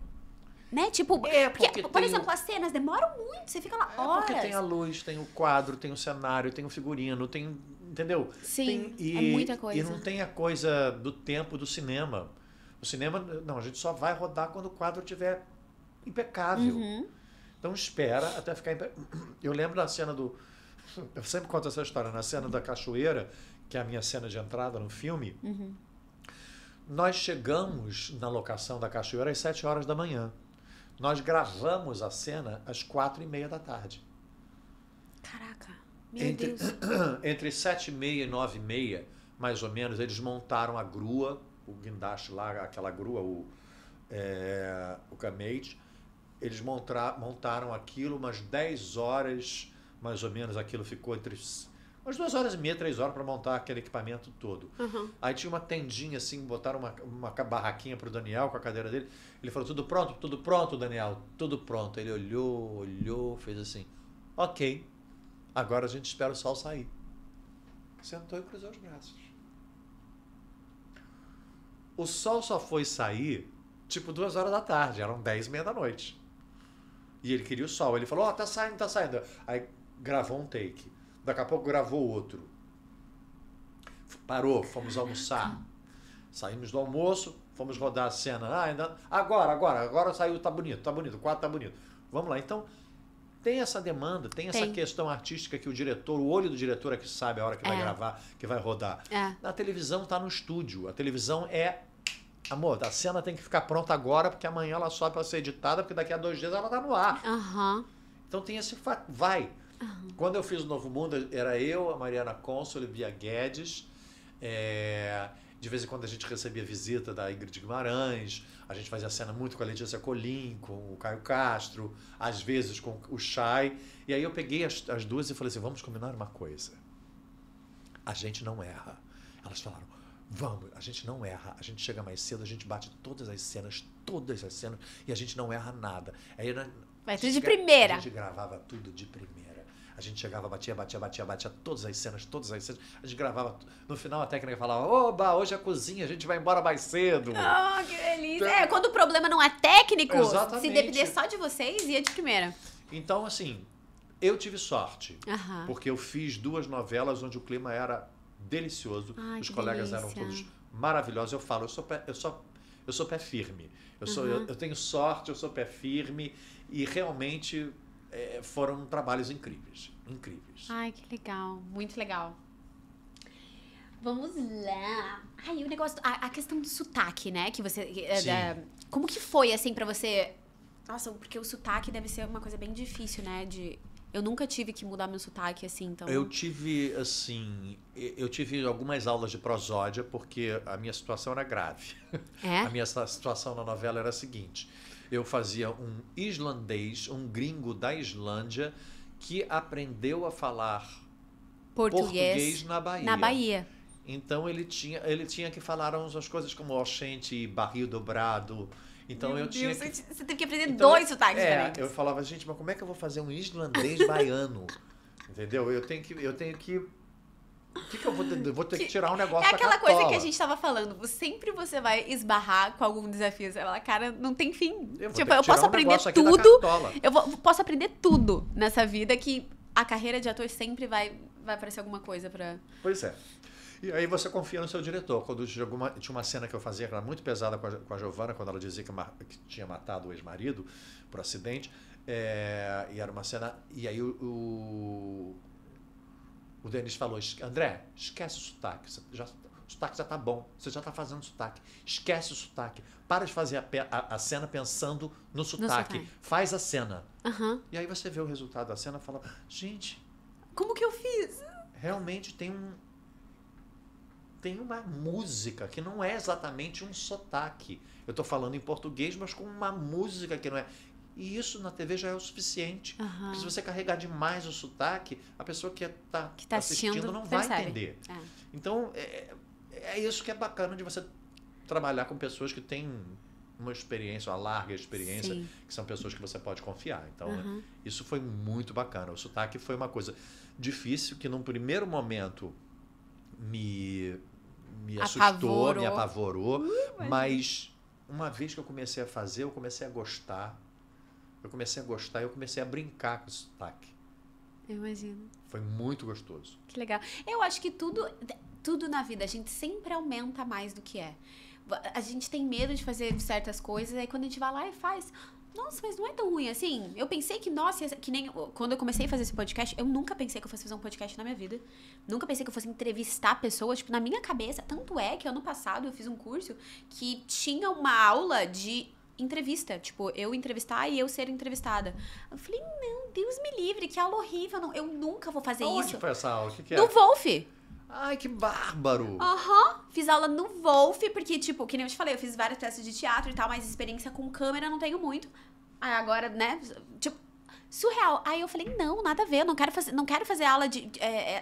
Speaker 1: né? Tipo, porque por exemplo, as cenas demoram muito, você fica lá horas.
Speaker 2: Porque tem a luz, tem o quadro, tem o cenário, tem o figurino, tem... Entendeu?
Speaker 1: Sim, é muita coisa.
Speaker 2: E não tem a coisa do tempo do cinema. O cinema, não, a gente só vai rodar quando o quadro estiver impecável. Então espera até ficar impecável. Eu lembro da cena do... Eu sempre conto essa história. Na cena da cachoeira, que é a minha cena de entrada no filme, nós chegamos na locação da cachoeira às 7 horas da manhã. Nós gravamos a cena às 4h30 da tarde.
Speaker 1: Caraca, meu Deus.
Speaker 2: Entre 7h30 e 9h30, mais ou menos, eles montaram a grua, o guindaste lá, aquela grua, o camate. Eles montaram aquilo umas 10 horas, mais ou menos, aquilo ficou entre umas 2h30, 3 horas para montar aquele equipamento todo. Aí tinha uma tendinha assim, botaram uma barraquinha pro Daniel com a cadeira dele. Ele falou, tudo pronto, Daniel, tudo pronto. Ele olhou, fez assim, ok, agora a gente espera o sol sair. Sentou e cruzou os braços. O sol só foi sair tipo 2 horas da tarde, eram 10h30 da noite. E ele queria o sol. Ele falou, tá saindo. Aí gravou um take. Daqui a pouco gravou outro. Parou, fomos almoçar. Saímos do almoço, fomos rodar a cena. Agora saiu, tá bonito, o quadro tá bonito. Vamos lá. Então, tem essa demanda, tem essa questão artística que o olho do diretor é que sabe a hora que vai gravar, que vai rodar. Na televisão tá no estúdio. A televisão amor, a cena tem que ficar pronta agora, porque amanhã ela sobe para ser editada, porque daqui a 2 dias ela tá no ar. Então tem esse fato. Vai. Quando eu fiz o Novo Mundo, era eu, a Mariana Consoli, Bia Guedes. De vez em quando a gente recebia visita da Ingrid Guimarães. A gente fazia cena muito com a Letícia Colim, com o Caio Castro, às vezes com o Chay. E aí eu peguei as duas e falei assim, vamos combinar uma coisa. A gente não erra. Elas falaram, vamos, a gente não erra. A gente chega mais cedo, a gente bate todas as cenas, e a gente não erra nada. Aí,
Speaker 1: vai tudo de primeira.
Speaker 2: A gente gravava tudo de primeira. A gente chegava, batia todas as cenas. A gente gravava. No final a técnica falava, oba, hoje é a cozinha, a gente vai embora mais cedo.
Speaker 1: Oh, que delícia. Então, quando o problema não é técnico,
Speaker 2: exatamente.
Speaker 1: Se depender só de vocês, ia de primeira.
Speaker 2: Então, assim, eu tive sorte. Porque eu fiz 2 novelas onde o clima era delicioso. Os colegas eram todos maravilhosos. Eu falo, eu sou pé firme. Eu tenho sorte, eu sou pé firme. E realmente foram trabalhos incríveis.
Speaker 1: Ai, que legal. Muito legal. Vamos lá. Ai, o negócio... A questão do sotaque, né? Que você... como que foi, assim, pra você... Nossa, porque o sotaque deve ser uma coisa bem difícil, né? Eu nunca tive que mudar meu sotaque, assim, então... Eu tive
Speaker 2: algumas aulas de prosódia, porque a minha situação era grave. A minha situação na novela era a seguinte... Eu fazia um islandês, um gringo da Islândia, que aprendeu a falar português na Bahia. Então ele tinha que falar umas coisas como oxente e barril dobrado. Então tinha que...
Speaker 1: Você teve que aprender 2 sotaques diferentes.
Speaker 2: Eu falava, gente, mas como é que eu vou fazer um islandês baiano? Entendeu? Eu tenho que o que eu vou ter que tirar um negócio da
Speaker 1: aquela
Speaker 2: cartola.
Speaker 1: coisa que a gente tava falando. Sempre você vai esbarrar com algum desafio. Você fala, cara, não tem fim. Eu posso aprender tudo. Posso aprender tudo nessa vida, que a carreira de ator sempre vai aparecer alguma coisa pra...
Speaker 2: Pois é. E aí você confia no seu diretor. Quando tinha uma cena que eu fazia que era muito pesada com a Giovana, quando ela dizia que tinha matado o ex-marido por acidente. E era uma cena... E aí o Denis falou, André, esquece o sotaque. O sotaque já tá bom. Você já tá fazendo sotaque. Esquece o sotaque. Para de fazer a cena pensando no sotaque. Faz a cena. E aí você vê o resultado da cena e fala, gente...
Speaker 1: Como que eu fiz?
Speaker 2: Realmente tem uma música que não é exatamente um sotaque. Eu tô falando em português, mas com uma música que não é... E isso na TV já é o suficiente. Porque se você carregar demais o sotaque, a pessoa que tá assistindo não vai entender. Então, é isso que é bacana de você trabalhar com pessoas que têm uma experiência, uma larga experiência, que são pessoas que você pode confiar. Então, isso foi muito bacana. O sotaque foi uma coisa difícil, que num primeiro momento me me assustou, me apavorou. Mas uma vez que eu comecei a fazer, eu comecei a gostar. Eu comecei a brincar com esse sotaque.
Speaker 1: Eu imagino.
Speaker 2: Foi muito gostoso.
Speaker 1: Que legal. Eu acho que tudo na vida, a gente sempre aumenta mais do que é. A gente tem medo de fazer certas coisas, aí quando a gente vai lá e faz... Nossa, mas não é tão ruim assim. Eu pensei que, nossa, que nem... Quando eu comecei a fazer esse podcast, eu nunca pensei que eu fosse fazer um podcast na minha vida. Nunca pensei que eu fosse entrevistar pessoas, tipo, na minha cabeça. Tanto é que ano passado eu fiz um curso que tinha uma aula de entrevista. Tipo, eu entrevistar e eu ser entrevistada. Eu falei, não, Deus me livre, que aula horrível. Eu nunca vou fazer
Speaker 2: Onde
Speaker 1: isso.
Speaker 2: foi essa aula? O que é?
Speaker 1: No Wolf.
Speaker 2: Ai, que bárbaro!
Speaker 1: Fiz aula no Wolf, porque, tipo, que nem eu te falei, eu fiz vários testes de teatro e tal, mas experiência com câmera não tenho muito. Aí agora, né, tipo, surreal. Aí eu falei, não, nada a ver, eu não quero fazer aula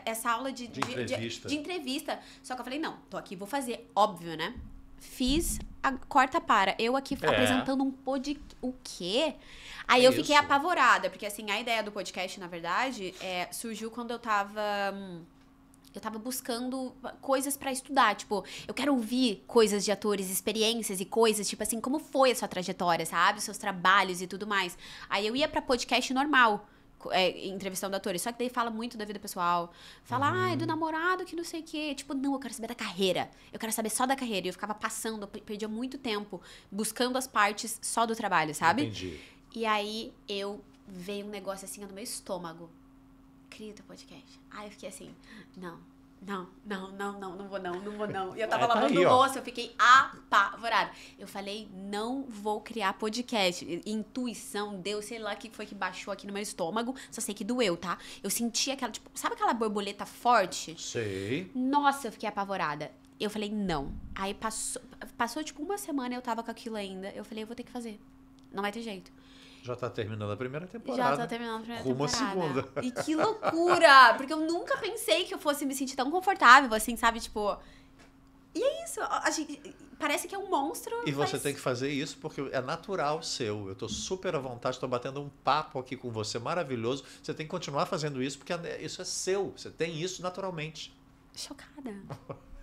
Speaker 1: essa aula de entrevista. Só que eu falei, não, tô aqui, vou fazer, óbvio, né? Fiz a corta para. Eu aqui apresentando um podcast. O quê? Aí eu fiquei apavorada, porque assim, a ideia do podcast, na verdade, surgiu quando eu tava buscando coisas pra estudar, tipo, eu quero ouvir coisas de atores, experiências e coisas, tipo assim, como foi a sua trajetória, sabe? Os seus trabalhos e tudo mais. Aí eu ia pra podcast normal, entrevistando atores, só que daí fala muito da vida pessoal. Fala, do namorado que não sei o quê. Tipo, não, eu quero saber da carreira. Eu quero saber só da carreira. E eu ficava passando, eu perdia muito tempo buscando as partes só do trabalho, sabe?
Speaker 2: Entendi.
Speaker 1: E aí veio um negócio assim no meu estômago. Cria teu podcast. Aí eu fiquei assim, não vou não. E eu tava lavando louça, eu fiquei apavorada. Eu falei, não vou criar podcast. Intuição, Deus, sei lá o que foi que baixou aqui no meu estômago, só sei que doeu, tá? Eu senti aquela, tipo, sabe aquela borboleta forte?
Speaker 2: Sei.
Speaker 1: Nossa, eu fiquei apavorada. Eu falei, não. Aí passou tipo uma semana, eu tava com aquilo ainda. Eu falei, eu vou ter que fazer. Não vai ter jeito.
Speaker 2: Já tá terminando a primeira temporada.
Speaker 1: Já tá terminando a primeira
Speaker 2: temporada.
Speaker 1: temporada.
Speaker 2: Rumo à segunda.
Speaker 1: E que loucura! Porque eu nunca pensei que eu fosse me sentir tão confortável, assim, sabe? Tipo... E é isso. A gente, parece que é um monstro.
Speaker 2: E você tem que fazer isso porque é natural seu. Eu tô super à vontade, tô batendo um papo aqui com você maravilhoso. Você tem que continuar fazendo isso porque isso é seu. Você tem isso naturalmente.
Speaker 1: Chocada.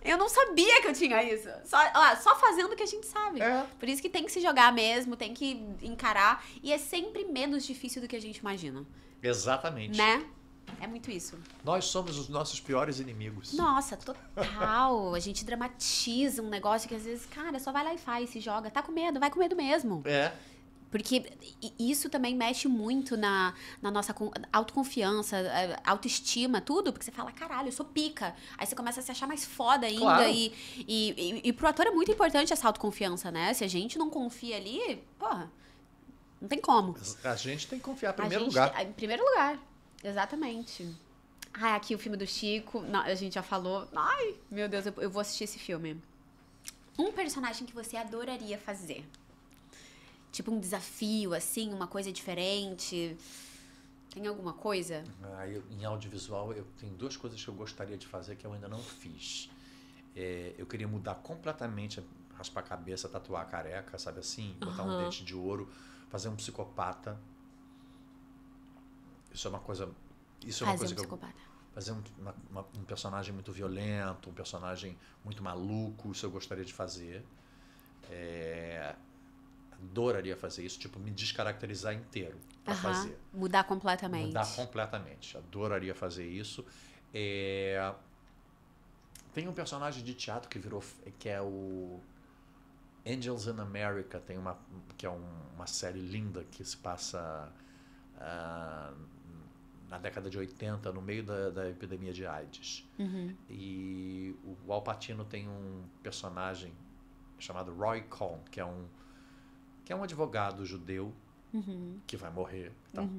Speaker 1: Eu não sabia que eu tinha isso. Só fazendo o que a gente sabe. Por isso que tem que se jogar mesmo, tem que encarar. E é sempre menos difícil do que a gente imagina.
Speaker 2: Exatamente.
Speaker 1: Né? É muito isso.
Speaker 2: Nós somos os nossos piores inimigos.
Speaker 1: Nossa, total. A gente dramatiza um negócio que às vezes, cara, só vai lá e faz, se joga. Tá com medo, vai com medo mesmo. Porque isso também mexe muito na nossa autoconfiança, autoestima, tudo. Porque você fala, caralho, eu sou pica. Aí você começa a se achar mais foda ainda.
Speaker 2: Claro.
Speaker 1: E pro ator é muito importante essa autoconfiança, né? Se a gente não confia ali, porra, não tem como.
Speaker 2: A gente tem que confiar em primeiro lugar.
Speaker 1: Em primeiro lugar, exatamente. Aqui o filme do Chico, a gente já falou. Ai, meu Deus, eu vou assistir esse filme. Um personagem que você adoraria fazer. Tipo um desafio, assim, uma coisa diferente. Tem alguma coisa?
Speaker 2: Em audiovisual, eu tenho duas coisas que eu gostaria de fazer que eu ainda não fiz. Eu queria mudar completamente, raspar a cabeça, tatuar a careca, sabe assim? Botar um dente de ouro, fazer um psicopata. Isso é uma coisa... Fazer um personagem muito violento, um personagem muito maluco, isso eu gostaria de fazer. Adoraria fazer isso, tipo, me descaracterizar inteiro pra fazer.
Speaker 1: Mudar completamente.
Speaker 2: Adoraria fazer isso. Tem um personagem de teatro que é o Angels in America, que é uma série linda que se passa na década de 80, no meio da epidemia de AIDS. E o Al Pacino tem um personagem chamado Roy Cohn, que é um advogado judeu que vai morrer,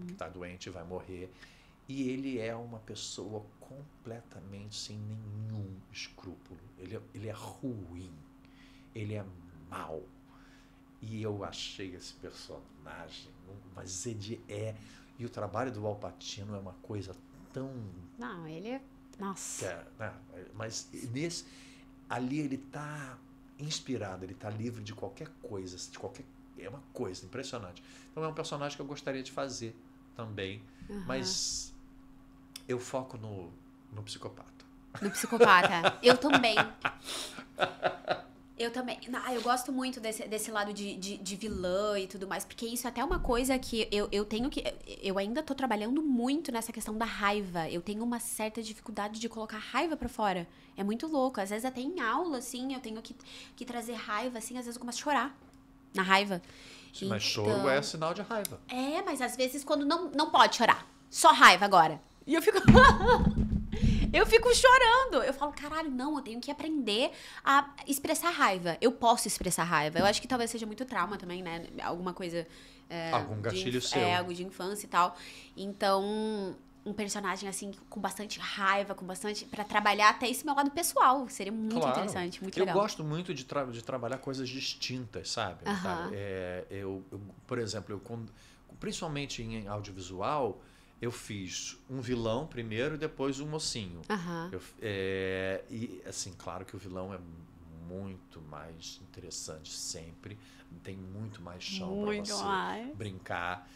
Speaker 2: que tá doente, vai morrer. E ele é uma pessoa completamente sem nenhum escrúpulo. Ele é ruim, ele é mau. E eu achei esse personagem, mas ele é... E o trabalho do Al Pacino é uma coisa tão...
Speaker 1: Não, ele é... Nossa.
Speaker 2: Mas ali ele tá inspirado, ele tá livre de qualquer coisa, é uma coisa impressionante. Então é um personagem que eu gostaria de fazer também, mas eu foco no psicopata.
Speaker 1: No psicopata. Eu também. Eu também. Eu gosto muito desse lado de vilã e tudo mais, porque isso é até uma coisa que eu tenho que. Eu ainda tô trabalhando muito nessa questão da raiva. Eu tenho uma certa dificuldade de colocar raiva pra fora. É muito louco. Às vezes até em aula, assim, eu tenho que trazer raiva, assim, às vezes eu começo a chorar na raiva.
Speaker 2: Sim, mas choro é sinal de raiva.
Speaker 1: É, mas às vezes quando não pode chorar. Só raiva agora. E eu fico. Eu fico chorando. Eu falo, caralho, não, eu tenho que aprender a expressar raiva. Eu posso expressar raiva. Eu acho que talvez seja muito trauma também, né? Alguma coisa.
Speaker 2: Algum gatilho seu.
Speaker 1: Algo de infância e tal. Então, um personagem assim, com bastante raiva, com bastante. Pra trabalhar até esse meu lado pessoal. Seria muito interessante, muito legal.
Speaker 2: Eu gosto muito de trabalhar coisas distintas, sabe? Cara? Por exemplo, principalmente em audiovisual. Eu fiz um vilão primeiro e depois um mocinho. E, assim, claro que o vilão é muito mais interessante sempre. Tem muito mais chão para você brincar.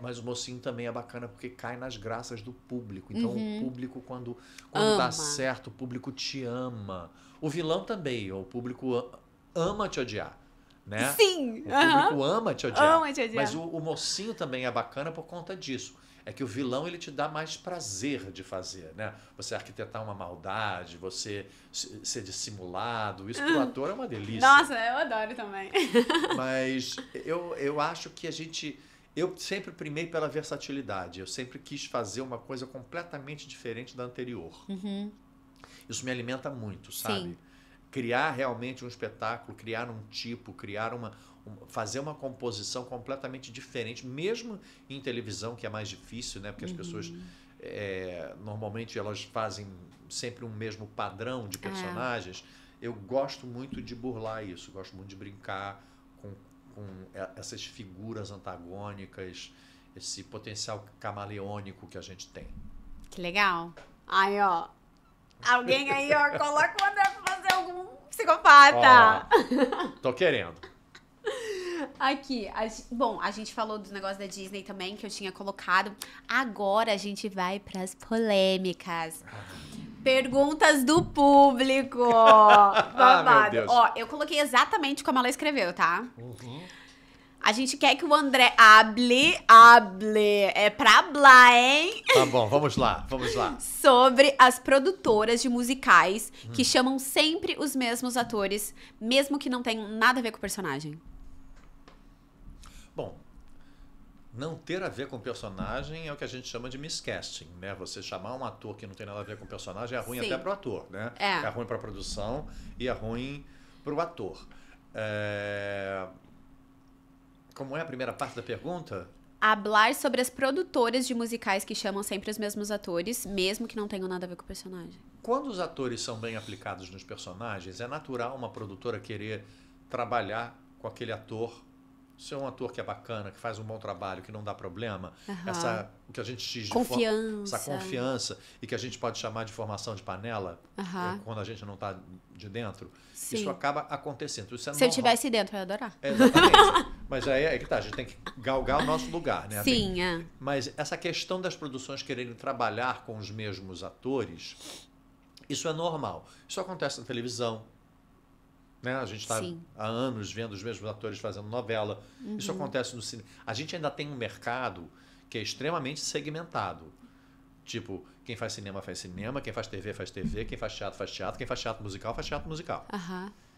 Speaker 2: Mas o mocinho também é bacana porque cai nas graças do público. Então, o público, quando dá certo, o público te ama. O vilão também, o público ama te odiar. Né?
Speaker 1: Sim!
Speaker 2: O público ama te odiar.
Speaker 1: Ama te odiar.
Speaker 2: Mas o mocinho também é bacana por conta disso. É que o vilão ele te dá mais prazer de fazer, né? Você arquitetar uma maldade, você ser dissimulado, isso pro ator é uma delícia.
Speaker 1: Nossa, eu adoro também.
Speaker 2: Mas eu acho que eu sempre primei pela versatilidade. Eu sempre quis fazer uma coisa completamente diferente da anterior. Isso me alimenta muito, sabe?
Speaker 1: Sim.
Speaker 2: Criar realmente um espetáculo, criar um tipo, fazer uma composição completamente diferente, mesmo em televisão, que é mais difícil, né? Porque as pessoas, normalmente, elas fazem sempre um mesmo padrão de personagens. Eu gosto muito de burlar isso, gosto muito de brincar com essas figuras antagônicas, esse potencial camaleônico que a gente tem.
Speaker 1: Que legal. Aí, ó. Alguém aí, ó, coloca o André pra fazer algum psicopata.
Speaker 2: Tô querendo.
Speaker 1: Aqui, a gente falou dos negócios da Disney também, que eu tinha colocado. Agora a gente vai pras polêmicas. Perguntas do público. Babado.
Speaker 2: Meu Deus.
Speaker 1: Ó, eu coloquei exatamente como ela escreveu, tá? A gente quer que o André hable. É pra hablar, hein?
Speaker 2: Tá bom, vamos lá.
Speaker 1: Sobre as produtoras de musicais que chamam sempre os mesmos atores, mesmo que não tenham nada a ver com o personagem.
Speaker 2: Bom, não ter a ver com o personagem é o que a gente chama de miscasting, né? Você chamar um ator que não tem nada a ver com o personagem é ruim até pro ator, né? É ruim pra produção e é ruim pro ator. Como é a primeira parte da pergunta?
Speaker 1: Hablar sobre as produtoras de musicais que chamam sempre os mesmos atores, mesmo que não tenham nada a ver com o personagem.
Speaker 2: Quando os atores são bem aplicados nos personagens, é natural uma produtora querer trabalhar com aquele ator. Se é um ator que é bacana, que faz um bom trabalho, que não dá problema, o que a gente diz essa confiança e que a gente pode chamar de formação de panela, quando a gente não está de dentro, isso acaba acontecendo. Isso é
Speaker 1: Se eu estivesse dentro, eu ia adorar.
Speaker 2: Exatamente. Mas aí é que tá, a gente tem que galgar o nosso lugar, né?
Speaker 1: Sim,
Speaker 2: Mas essa questão das produções quererem trabalhar com os mesmos atores, isso é normal. Isso acontece na televisão. Né? A gente está há anos vendo os mesmos atores fazendo novela. Isso acontece no cinema. A gente ainda tem um mercado que é extremamente segmentado. Tipo, quem faz cinema, quem faz TV, quem faz teatro, quem faz teatro musical, faz teatro musical.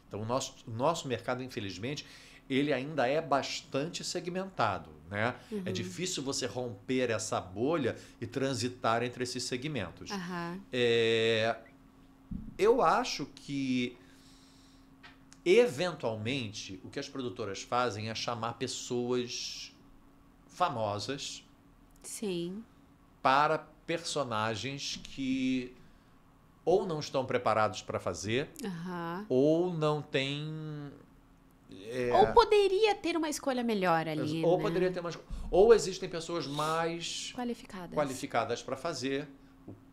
Speaker 2: Então, o nosso mercado, infelizmente, ele ainda é bastante segmentado. Né? É difícil você romper essa bolha e transitar entre esses segmentos. Eu acho que eventualmente, o que as produtoras fazem é chamar pessoas famosas para personagens que ou não estão preparados para fazer, ou não têm...
Speaker 1: Ou poderia ter uma escolha melhor ali,
Speaker 2: Ou poderia ter ou existem pessoas mais qualificadas para fazer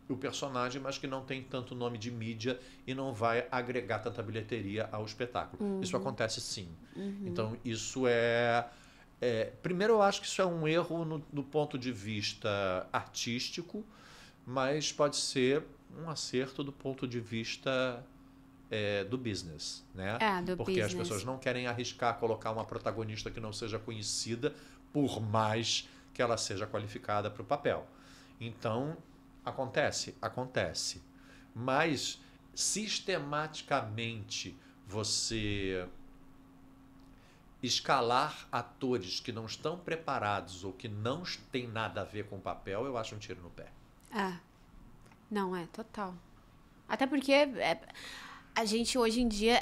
Speaker 2: o personagem, mas que não tem tanto nome de mídia e não vai agregar tanta bilheteria ao espetáculo. Isso acontece sim. Então, isso primeiro, eu acho que isso é um erro do ponto de vista artístico, mas pode ser um acerto do ponto de vista do business, né?
Speaker 1: Do
Speaker 2: Porque
Speaker 1: business.
Speaker 2: as pessoas não querem arriscar colocar uma protagonista que não seja conhecida, por mais que ela seja qualificada para o papel. Então, acontece. Mas, sistematicamente, você escalar atores que não estão preparados ou que não têm nada a ver com o papel, eu acho um tiro no pé.
Speaker 1: Não, total. Até porque a gente hoje em dia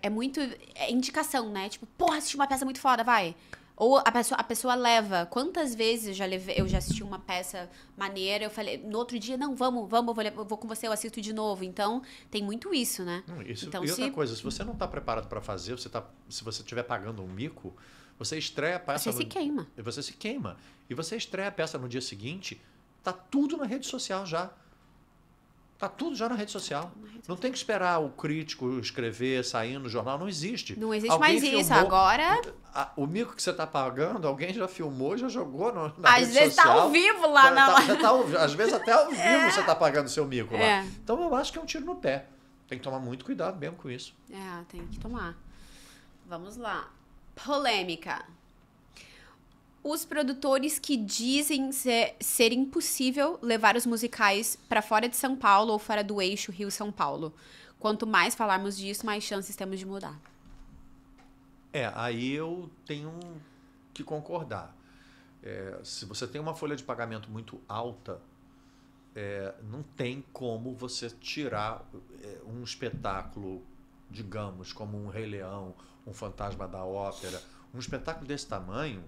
Speaker 1: é muito indicação, né? Tipo, porra, assisti uma peça muito foda, vai. Ou a pessoa leva. Quantas vezes eu já assisti uma peça maneira, eu falei, no outro dia, não, vamos, eu vou com você, eu assisto de novo. Então, tem muito isso, né? Então,
Speaker 2: e outra coisa, se você não está preparado para fazer, se você estiver pagando um mico, você estreia a peça...
Speaker 1: Você se queima.
Speaker 2: Você se queima. E você estreia a peça no dia seguinte, tá tudo na rede social já. Tá tudo já na rede social. Não tem que esperar o crítico escrever, sair no jornal. Não existe.
Speaker 1: Não existe mais isso. Agora...
Speaker 2: O mico que você está pagando, alguém já filmou, já jogou na rede social.
Speaker 1: Às vezes tá ao vivo lá.
Speaker 2: Às vezes até ao vivo você está pagando seu mico lá. Então eu acho que é um tiro no pé. Tem que tomar muito cuidado mesmo com isso.
Speaker 1: Tem que tomar. Vamos lá. Polêmica. Os produtores que dizem ser impossível levar os musicais para fora de São Paulo ou fora do eixo Rio-São Paulo. Quanto mais falarmos disso, mais chances temos de mudar.
Speaker 2: Aí eu tenho que concordar. Se você tem uma folha de pagamento muito alta, não tem como você tirar um espetáculo, digamos, como um Rei Leão, um Fantasma da Ópera. Um espetáculo desse tamanho...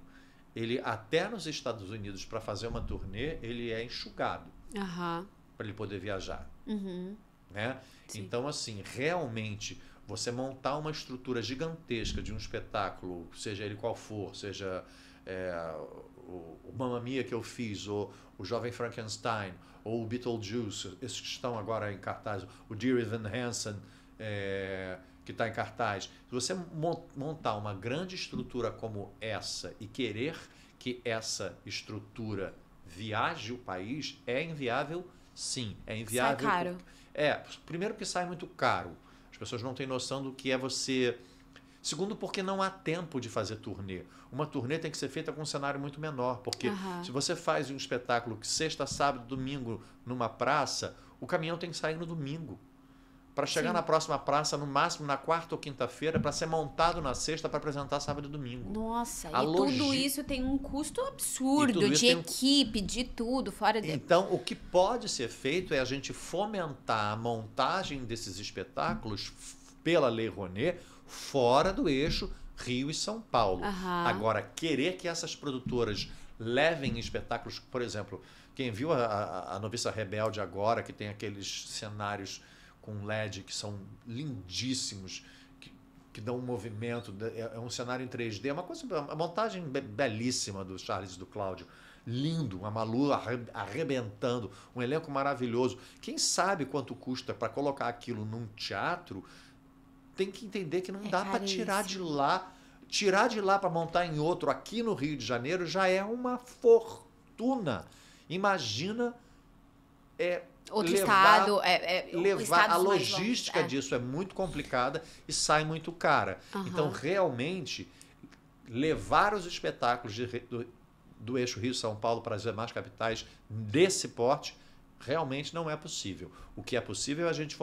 Speaker 2: Ele, até nos Estados Unidos, para fazer uma turnê, ele é enxugado para ele poder viajar. Né? Então, assim, realmente, você montar uma estrutura gigantesca de um espetáculo, seja ele qual for, seja o Mamma Mia que eu fiz, ou o Jovem Frankenstein, ou o Beetlejuice, esses que estão agora em cartaz, o Dear Evan Hansen, que está em cartaz. Se você montar uma grande estrutura como essa e querer que essa estrutura viaje o país, é inviável, sim. É inviável.
Speaker 1: Sai caro.
Speaker 2: Primeiro que sai muito caro. As pessoas não têm noção do que é você... Segundo, porque não há tempo de fazer turnê. Uma turnê tem que ser feita com um cenário muito menor, porque se você faz um espetáculo que sexta, sábado, domingo numa praça, o caminhão tem que sair no domingo. Para chegar na próxima praça, no máximo na quarta ou quinta-feira, para ser montado na sexta para apresentar sábado e domingo.
Speaker 1: Nossa, tudo isso tem um custo absurdo de equipe, de tudo, fora de...
Speaker 2: Então, o que pode ser feito é a gente fomentar a montagem desses espetáculos pela Lei Rouanet fora do eixo Rio e São Paulo. Agora, querer que essas produtoras levem espetáculos, por exemplo, quem viu a Noviça Rebelde agora, que tem aqueles cenários com LED que são lindíssimos, que dão um movimento, é um cenário em 3D, uma montagem belíssima do Charles e do Cláudio, lindo, uma Malu arrebentando, um elenco maravilhoso. Quem sabe quanto custa para colocar aquilo num teatro, tem que entender que não dá para tirar de lá para montar em outro, aqui no Rio de Janeiro, já é uma fortuna. Imagina...
Speaker 1: Outro estado,
Speaker 2: a logística disso é muito complicada e sai muito cara. Então, realmente, levar os espetáculos do eixo Rio-São Paulo para as demais capitais desse porte realmente não é possível. O que é possível é a gente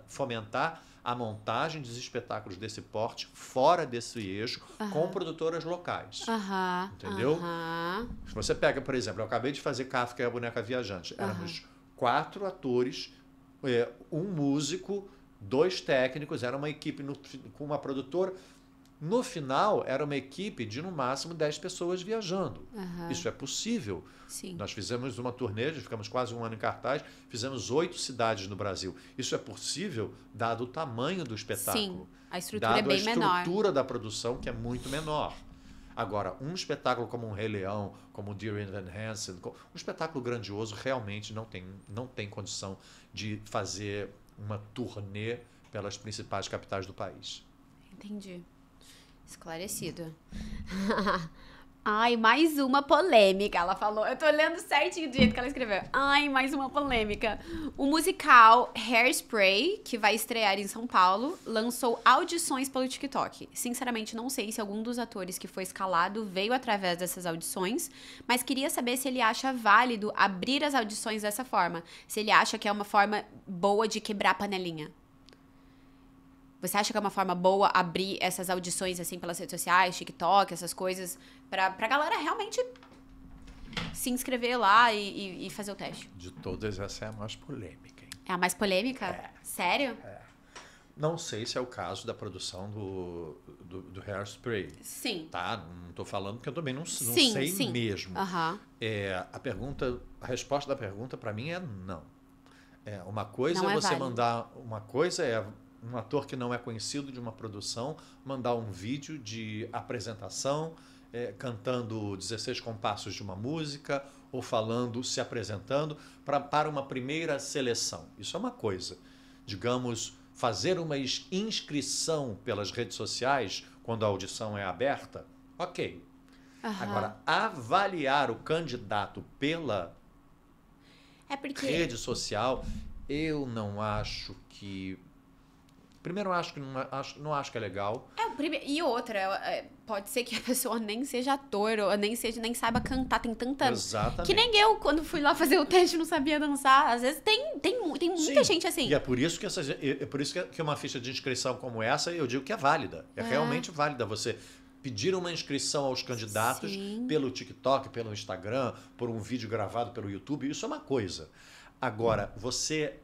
Speaker 2: fomentar a montagem dos espetáculos desse porte fora desse eixo com produtoras locais. Entendeu? Se você pega, por exemplo, eu acabei de fazer Kafka e a Boneca Viajante. Éramos 4 atores, um músico, 2 técnicos, era uma equipe com uma produtora. No final, era uma equipe de, no máximo, 10 pessoas viajando. Isso é possível.
Speaker 1: Sim.
Speaker 2: Nós fizemos uma turnê, ficamos quase um ano em cartaz, fizemos 8 cidades no Brasil. Isso é possível dado o tamanho do espetáculo.
Speaker 1: Sim, a estrutura é bem menor.
Speaker 2: Dado a estrutura da produção, que é muito menor. Agora, um espetáculo como um Rei Leão, como o Dear Evan Hansen, um espetáculo grandioso, realmente não tem condição de fazer uma turnê pelas principais capitais do país.
Speaker 1: Entendi. Esclarecido. Ai, mais uma polêmica, ela falou. Eu tô olhando certinho do jeito que ela escreveu. Ai, mais uma polêmica. O musical Hairspray, que vai estrear em São Paulo, lançou audições pelo TikTok. Sinceramente, não sei se algum dos atores que foi escalado veio através dessas audições, mas queria saber se ele acha válido abrir as audições dessa forma. Se ele acha que é uma forma boa de quebrar a panelinha. Você acha que é uma forma boa abrir essas audições, assim, pelas redes sociais, TikTok, essas coisas, pra galera realmente se inscrever lá e fazer o teste?
Speaker 2: De todas, essa é a mais polêmica, hein?
Speaker 1: É a mais polêmica?
Speaker 2: É.
Speaker 1: Sério?
Speaker 2: É. Não sei se é o caso da produção do Hairspray.
Speaker 1: Sim.
Speaker 2: Tá? Não estou falando porque eu também não
Speaker 1: Sim,
Speaker 2: sei
Speaker 1: sim.
Speaker 2: mesmo.
Speaker 1: Aham.
Speaker 2: A resposta da pergunta para mim é não. Uma coisa
Speaker 1: Não
Speaker 2: é
Speaker 1: é
Speaker 2: você
Speaker 1: válido.
Speaker 2: mandar. Uma coisa é um ator que não é conhecido de uma produção mandar um vídeo de apresentação, cantando 16 compassos de uma música ou falando, se apresentando para uma primeira seleção. Isso é uma coisa. Digamos, fazer uma inscrição pelas redes sociais quando a audição é aberta, ok.
Speaker 1: Aham.
Speaker 2: Agora, avaliar o candidato pela
Speaker 1: É porque...
Speaker 2: rede social, eu não acho que... Primeiro, não acho que é legal.
Speaker 1: E outra, pode ser que a pessoa nem seja ator, ou nem saiba cantar, tem tanta...
Speaker 2: Exatamente.
Speaker 1: Que nem eu, quando fui lá fazer o teste, não sabia dançar. Às vezes tem muita
Speaker 2: Sim,
Speaker 1: gente assim.
Speaker 2: E é por isso que uma ficha de inscrição como essa, eu digo que é válida. É realmente válida você pedir uma inscrição aos candidatos
Speaker 1: Sim.
Speaker 2: pelo TikTok, pelo Instagram, por um vídeo gravado pelo YouTube. Isso é uma coisa. Agora, você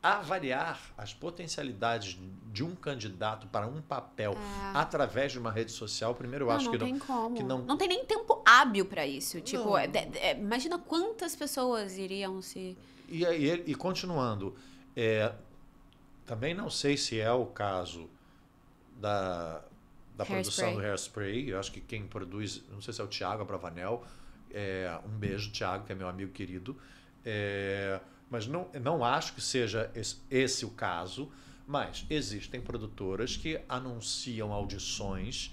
Speaker 2: avaliar as potencialidades de um candidato para um papel através de uma rede social, primeiro eu acho que
Speaker 1: tem como.
Speaker 2: que não...
Speaker 1: Não tem nem tempo hábil pra isso. Tipo, imagina quantas pessoas iriam se...
Speaker 2: E continuando, também não sei se é o caso da produção do Hairspray. Eu acho que quem produz, não sei se é o Thiago Abravanel, um beijo, Thiago, que é meu amigo querido, mas não acho que seja esse o caso, mas existem produtoras que anunciam audições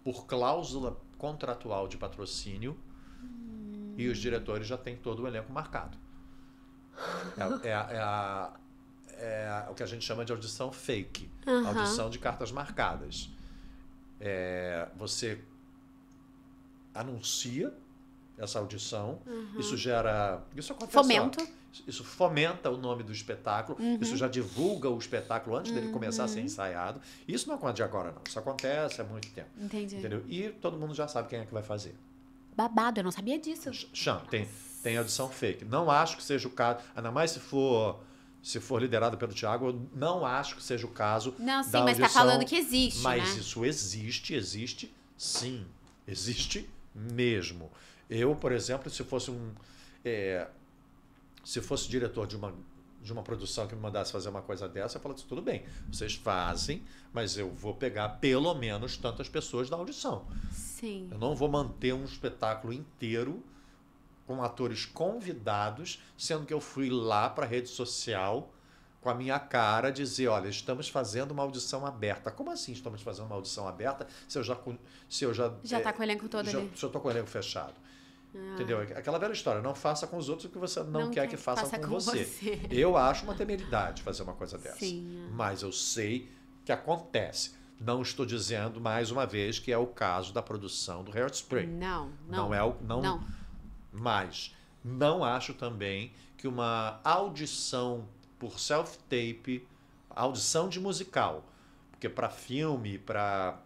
Speaker 2: por cláusula contratual de patrocínio e os diretores já têm todo o elenco marcado. É o que a gente chama de audição fake, audição de cartas marcadas. Você anuncia essa audição, isso acontece,
Speaker 1: Fomento.
Speaker 2: Isso fomenta o nome do espetáculo, isso já divulga o espetáculo antes dele começar a ser ensaiado. Isso não acontece agora, não. Isso acontece há muito tempo.
Speaker 1: Entendi.
Speaker 2: Entendeu? E todo mundo já sabe quem é que vai fazer.
Speaker 1: Babado, eu não sabia disso.
Speaker 2: Tem audição fake. Não acho que seja o caso, ainda mais se for liderado pelo Thiago, eu não acho que seja o caso.
Speaker 1: Não, sim,
Speaker 2: da
Speaker 1: mas
Speaker 2: audição,
Speaker 1: tá falando que existe,
Speaker 2: mas
Speaker 1: né?
Speaker 2: isso existe sim. Existe mesmo. Eu, por exemplo, se fosse diretor de uma produção que me mandasse fazer uma coisa dessa, eu falaria assim, tudo bem, vocês fazem, mas eu vou pegar pelo menos tantas pessoas da audição.
Speaker 1: Sim.
Speaker 2: Eu não vou manter um espetáculo inteiro com atores convidados, sendo que eu fui lá para a rede social com a minha cara dizer, olha, estamos fazendo uma audição aberta. Como assim estamos fazendo uma audição aberta se eu já
Speaker 1: Já tá com o elenco todo ali.
Speaker 2: Se eu tô com o elenco fechado. Entendeu? Aquela velha história, não faça com os outros o que você não quer que façam com você. Eu acho uma temeridade fazer uma coisa dessa.
Speaker 1: Sim.
Speaker 2: Mas eu sei que acontece. Não estou dizendo, mais uma vez, que é o caso da produção do Hairspray.
Speaker 1: Não.
Speaker 2: Mas não acho também que uma audição por self-tape, audição de musical, porque para filme, para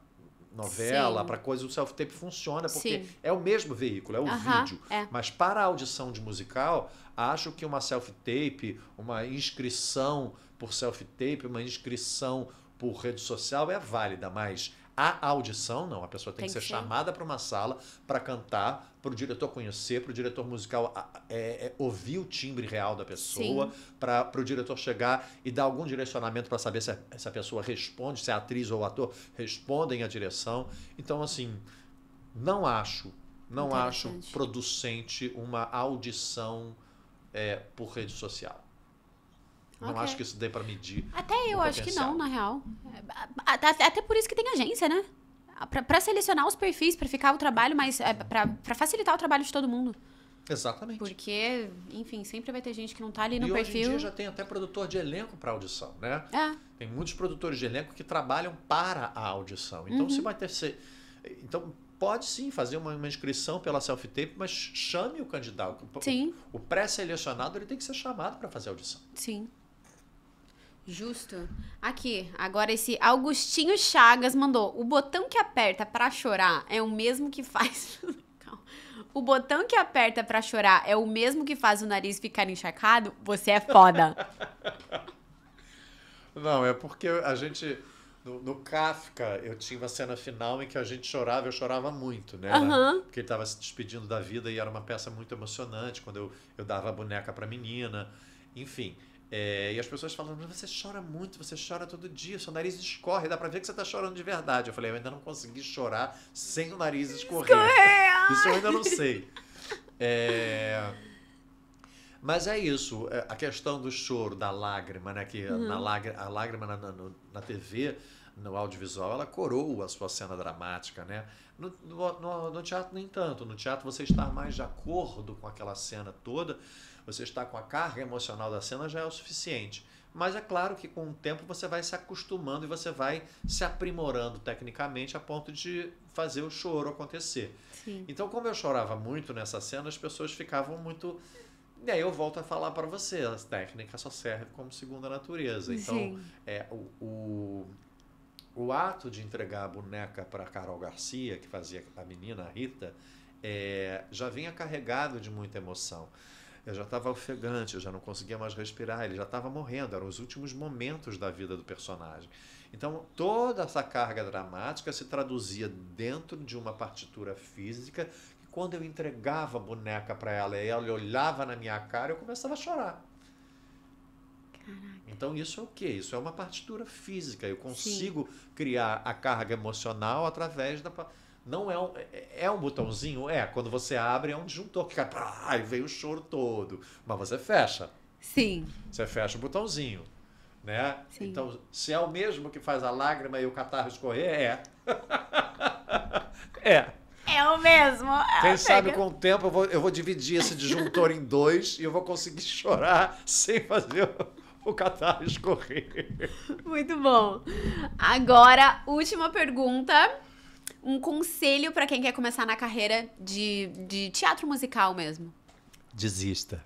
Speaker 2: novela, para coisa, o self-tape funciona, porque é o mesmo veículo, é o vídeo. Mas para a audição de musical, acho que uma self-tape, uma inscrição por self-tape, uma inscrição por rede social é válida, mas a audição não. A pessoa tem que ser chamada para uma sala para cantar, para o diretor conhecer, para o diretor musical ouvir o timbre real da pessoa, para o diretor chegar e dar algum direcionamento para saber se a pessoa responde, se a atriz ou o ator respondem à direção. Então, assim, não acho producente uma audição por rede social. Não acho que isso dê para medir.
Speaker 1: Até eu acho que não, na real. Até por isso que tem agência, né? Pra selecionar os perfis, pra ficar o trabalho, mas pra facilitar o trabalho de todo mundo.
Speaker 2: Exatamente.
Speaker 1: Porque, enfim, sempre vai ter gente que não tá ali no
Speaker 2: e
Speaker 1: perfil.
Speaker 2: Hoje em dia já tem até produtor de elenco para audição, né?
Speaker 1: É.
Speaker 2: Tem muitos produtores de elenco que trabalham para a audição. Então, se vai ter... Então, pode sim fazer uma inscrição pela self-tape, mas chame o candidato.
Speaker 1: Sim.
Speaker 2: O pré-selecionado ele tem que ser chamado para fazer a audição.
Speaker 1: Sim. Justo. Aqui, agora esse Augustinho Chagas mandou: o botão que aperta pra chorar é o mesmo que faz... Calma. O botão que aperta pra chorar é o mesmo que faz o nariz ficar encharcado? Você é foda.
Speaker 2: Não, é porque a gente... No Kafka, eu tinha uma cena final em que a gente chorava, eu chorava muito, né? Porque ele estava se despedindo da vida e era uma peça muito emocionante, quando eu dava a boneca pra menina, enfim... e as pessoas falam, mas você chora muito, você chora todo dia, seu nariz escorre, dá pra ver que você tá chorando de verdade. Eu falei, eu ainda não consegui chorar sem o nariz escorrer. Isso eu ainda não sei. Mas é isso, a questão do choro, da lágrima, né? Que a lágrima na TV, no audiovisual, ela coroa a sua cena dramática, né? No teatro nem tanto. No teatro você está mais de acordo com aquela cena toda, você está com a carga emocional da cena já é o suficiente. Mas é claro que com o tempo você vai se acostumando e você vai se aprimorando tecnicamente a ponto de fazer o choro acontecer.
Speaker 1: Sim.
Speaker 2: Então, como eu chorava muito nessa cena, as pessoas ficavam muito... E aí eu volto a falar para você, a técnica só serve como segunda natureza. Então, o ato de entregar a boneca para Carol Garcia, que fazia a menina, a Rita, já vinha carregado de muita emoção. Eu já estava ofegante, eu já não conseguia mais respirar, ele já estava morrendo, eram os últimos momentos da vida do personagem. Então, toda essa carga dramática se traduzia dentro de uma partitura física, que quando eu entregava a boneca para ela e ela olhava na minha cara, eu começava a chorar.
Speaker 1: Caraca.
Speaker 2: Então, isso é o quê? Isso é uma partitura física, eu consigo criar a carga emocional através da... Não é um botãozinho? Quando você abre é um disjuntor que cai, e vem o choro todo. Mas você fecha.
Speaker 1: Sim.
Speaker 2: Você fecha o botãozinho, né?
Speaker 1: Sim.
Speaker 2: Então, se é o mesmo que faz a lágrima e o catarro escorrer,
Speaker 1: É o mesmo.
Speaker 2: Quem sabe com o tempo eu vou dividir esse disjuntor em dois e eu vou conseguir chorar sem fazer o catarro escorrer.
Speaker 1: Muito bom. Agora, última pergunta. Um conselho para quem quer começar na carreira de teatro musical mesmo.
Speaker 2: Desista.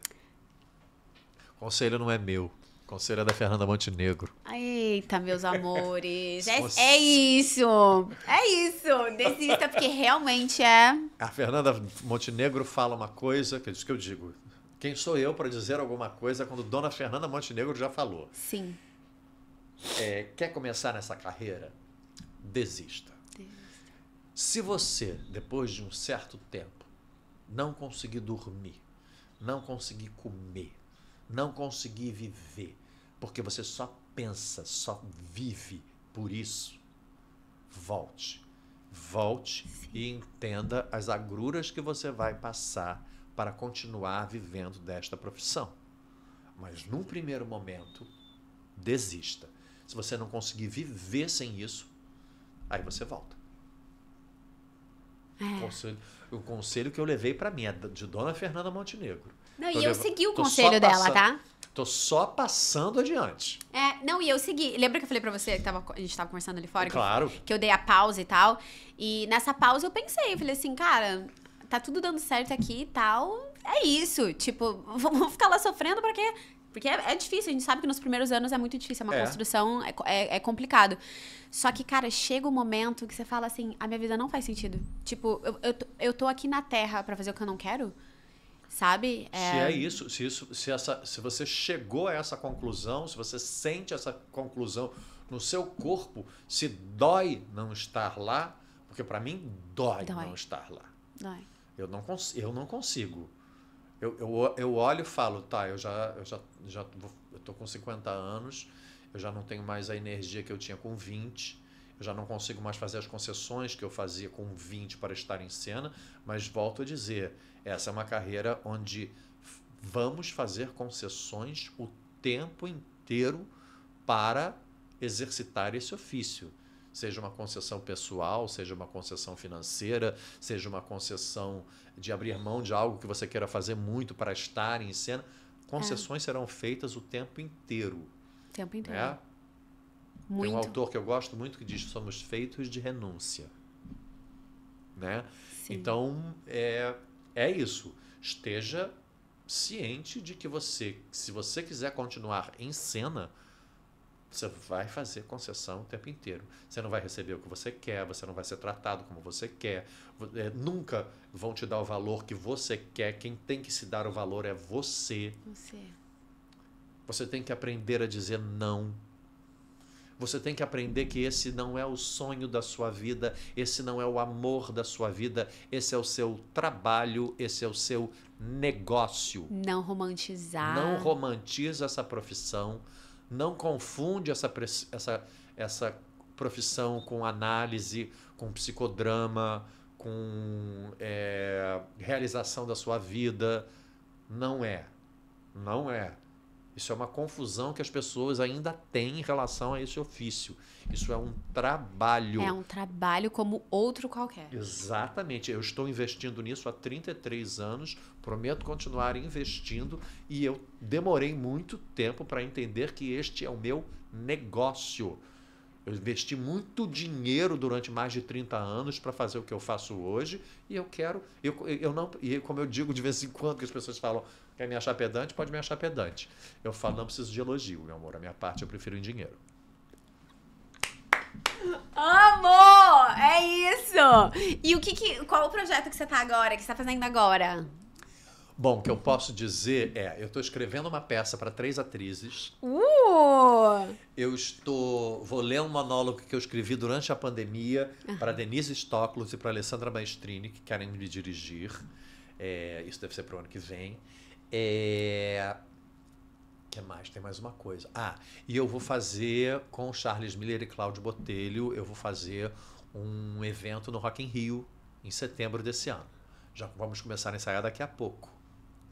Speaker 2: Conselho não é meu. Conselho é da Fernanda Montenegro.
Speaker 1: Eita, meus amores. É isso. É isso. Desista, porque realmente é...
Speaker 2: A Fernanda Montenegro fala uma coisa, que é isso que eu digo. Quem sou eu para dizer alguma coisa quando Dona Fernanda Montenegro já falou?
Speaker 1: Sim.
Speaker 2: Quer começar nessa carreira? Desista. Se você, depois de um certo tempo, não conseguir dormir, não conseguir comer, não conseguir viver, porque você só pensa, só vive por isso, volte. Volte e entenda as agruras que você vai passar para continuar vivendo desta profissão. Mas, num primeiro momento, desista. Se você não conseguir viver sem isso, aí você volta. O conselho que eu levei para mim é de Dona Fernanda Montenegro.
Speaker 1: Não, e eu segui o conselho dela, tá?
Speaker 2: Tô só passando adiante.
Speaker 1: Não, e eu segui. Lembra que eu falei pra você que a gente tava conversando ali fora?
Speaker 2: Claro.
Speaker 1: Que eu dei a pausa e tal. E nessa pausa eu pensei, eu falei assim, cara, tá tudo dando certo aqui e tal. É isso. Tipo, vamos ficar lá sofrendo pra quê? Porque é difícil, a gente sabe que nos primeiros anos é muito difícil, é uma construção, é complicado. Só que, cara, chega um momento que você fala assim, a minha vida não faz sentido. Tipo, eu tô aqui na Terra pra fazer o que eu não quero, sabe?
Speaker 2: Se você chegou a essa conclusão, se você sente essa conclusão no seu corpo, se dói não estar lá, porque pra mim dói não estar lá.
Speaker 1: Dói.
Speaker 2: Eu não consigo. Eu olho e falo, tá, eu tô com 50 anos, eu já não tenho mais a energia que eu tinha com 20, eu já não consigo mais fazer as concessões que eu fazia com 20 para estar em cena, mas volto a dizer, essa é uma carreira onde vamos fazer concessões o tempo inteiro para exercitar esse ofício. Seja uma concessão pessoal, seja uma concessão financeira, seja uma concessão de abrir mão de algo que você queira fazer muito para estar em cena. Concessões serão feitas o tempo inteiro.
Speaker 1: O tempo inteiro.
Speaker 2: Né?
Speaker 1: Muito.
Speaker 2: Tem um autor que eu gosto muito que diz que somos feitos de renúncia. Né?
Speaker 1: Sim.
Speaker 2: Então, é isso. Esteja ciente de que se você quiser continuar em cena, você vai fazer concessão o tempo inteiro. Você não vai receber o que você quer, você não vai ser tratado como você quer. Nunca vão te dar o valor que você quer. Quem tem que se dar o valor é você. Você tem que aprender a dizer não. Você tem que aprender que esse não é o sonho da sua vida, esse não é o amor da sua vida, esse é o seu trabalho, esse é o seu negócio.
Speaker 1: Não romantizar.
Speaker 2: Não romantiza essa profissão. Não confunde essa profissão com análise, com psicodrama, com realização da sua vida. Não é. Não é. Isso é uma confusão que as pessoas ainda têm em relação a esse ofício. Isso é um trabalho.
Speaker 1: É um trabalho como outro qualquer.
Speaker 2: Exatamente. Eu estou investindo nisso há 33 anos, prometo continuar investindo e eu demorei muito tempo para entender que este é o meu negócio. Eu investi muito dinheiro durante mais de 30 anos para fazer o que eu faço hoje e eu quero... E como eu digo de vez em quando que as pessoas falam, quer me achar pedante? Pode me achar pedante. Eu falo, não preciso de elogio, meu amor. A minha parte eu prefiro em dinheiro.
Speaker 1: Amor! É isso! E qual o projeto que você tá agora, que você tá fazendo agora?
Speaker 2: Bom, o que eu posso dizer eu estou escrevendo uma peça para 3 atrizes. Vou ler um monólogo que eu escrevi durante a pandemia para Denise Stoklos e para Alessandra Maestrini, que querem me dirigir. Isso deve ser para o ano que vem. Que mais? Tem mais uma coisa. E eu vou fazer com Charles Miller e Cláudio Botelho, eu vou fazer um evento no Rock in Rio em setembro desse ano. Já vamos começar a ensaiar daqui a pouco.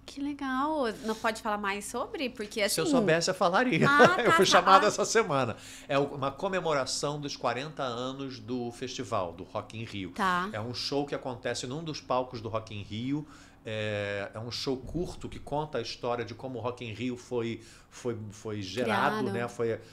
Speaker 1: Que legal. Não pode falar mais sobre? Porque assim...
Speaker 2: Se eu soubesse, eu falaria. Eu fui chamado essa semana. É uma comemoração dos 40 anos do festival, do Rock in Rio. É um show que acontece num dos palcos do Rock in Rio. É um show curto que conta a história de como o Rock in Rio foi gerado, né?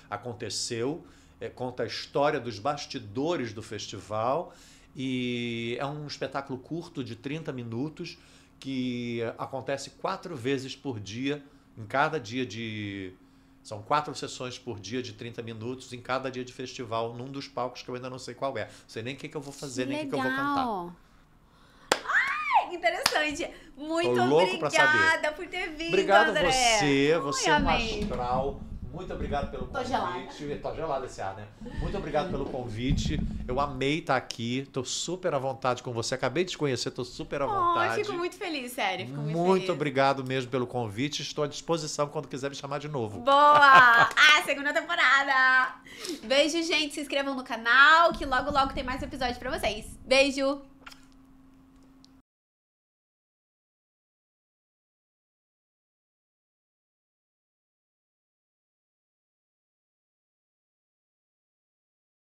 Speaker 2: Aconteceu. Conta a história dos bastidores do festival. E é um espetáculo curto de 30 minutos que acontece 4 vezes por dia, em cada dia São 4 sessões por dia de 30 minutos em cada dia de festival, num dos palcos que eu ainda não sei qual é. Não sei nem o que eu vou fazer, nem o que eu vou cantar.
Speaker 1: Ai, que interessante. Muito obrigada por ter vindo,
Speaker 2: Obrigado
Speaker 1: André.
Speaker 2: Você é um astral. Muito obrigado pelo convite. Tô gelado esse ar, né? Muito obrigado pelo convite. Eu amei estar aqui. Tô super à vontade com você. Acabei de te conhecer, tô super à vontade.
Speaker 1: Fico muito feliz, sério. Fico
Speaker 2: muito
Speaker 1: feliz.
Speaker 2: Obrigado mesmo pelo convite. Estou à disposição quando quiser me chamar de novo.
Speaker 1: Boa! Segunda temporada! Beijo, gente. Se inscrevam no canal, que logo, logo tem mais episódio pra vocês. Beijo!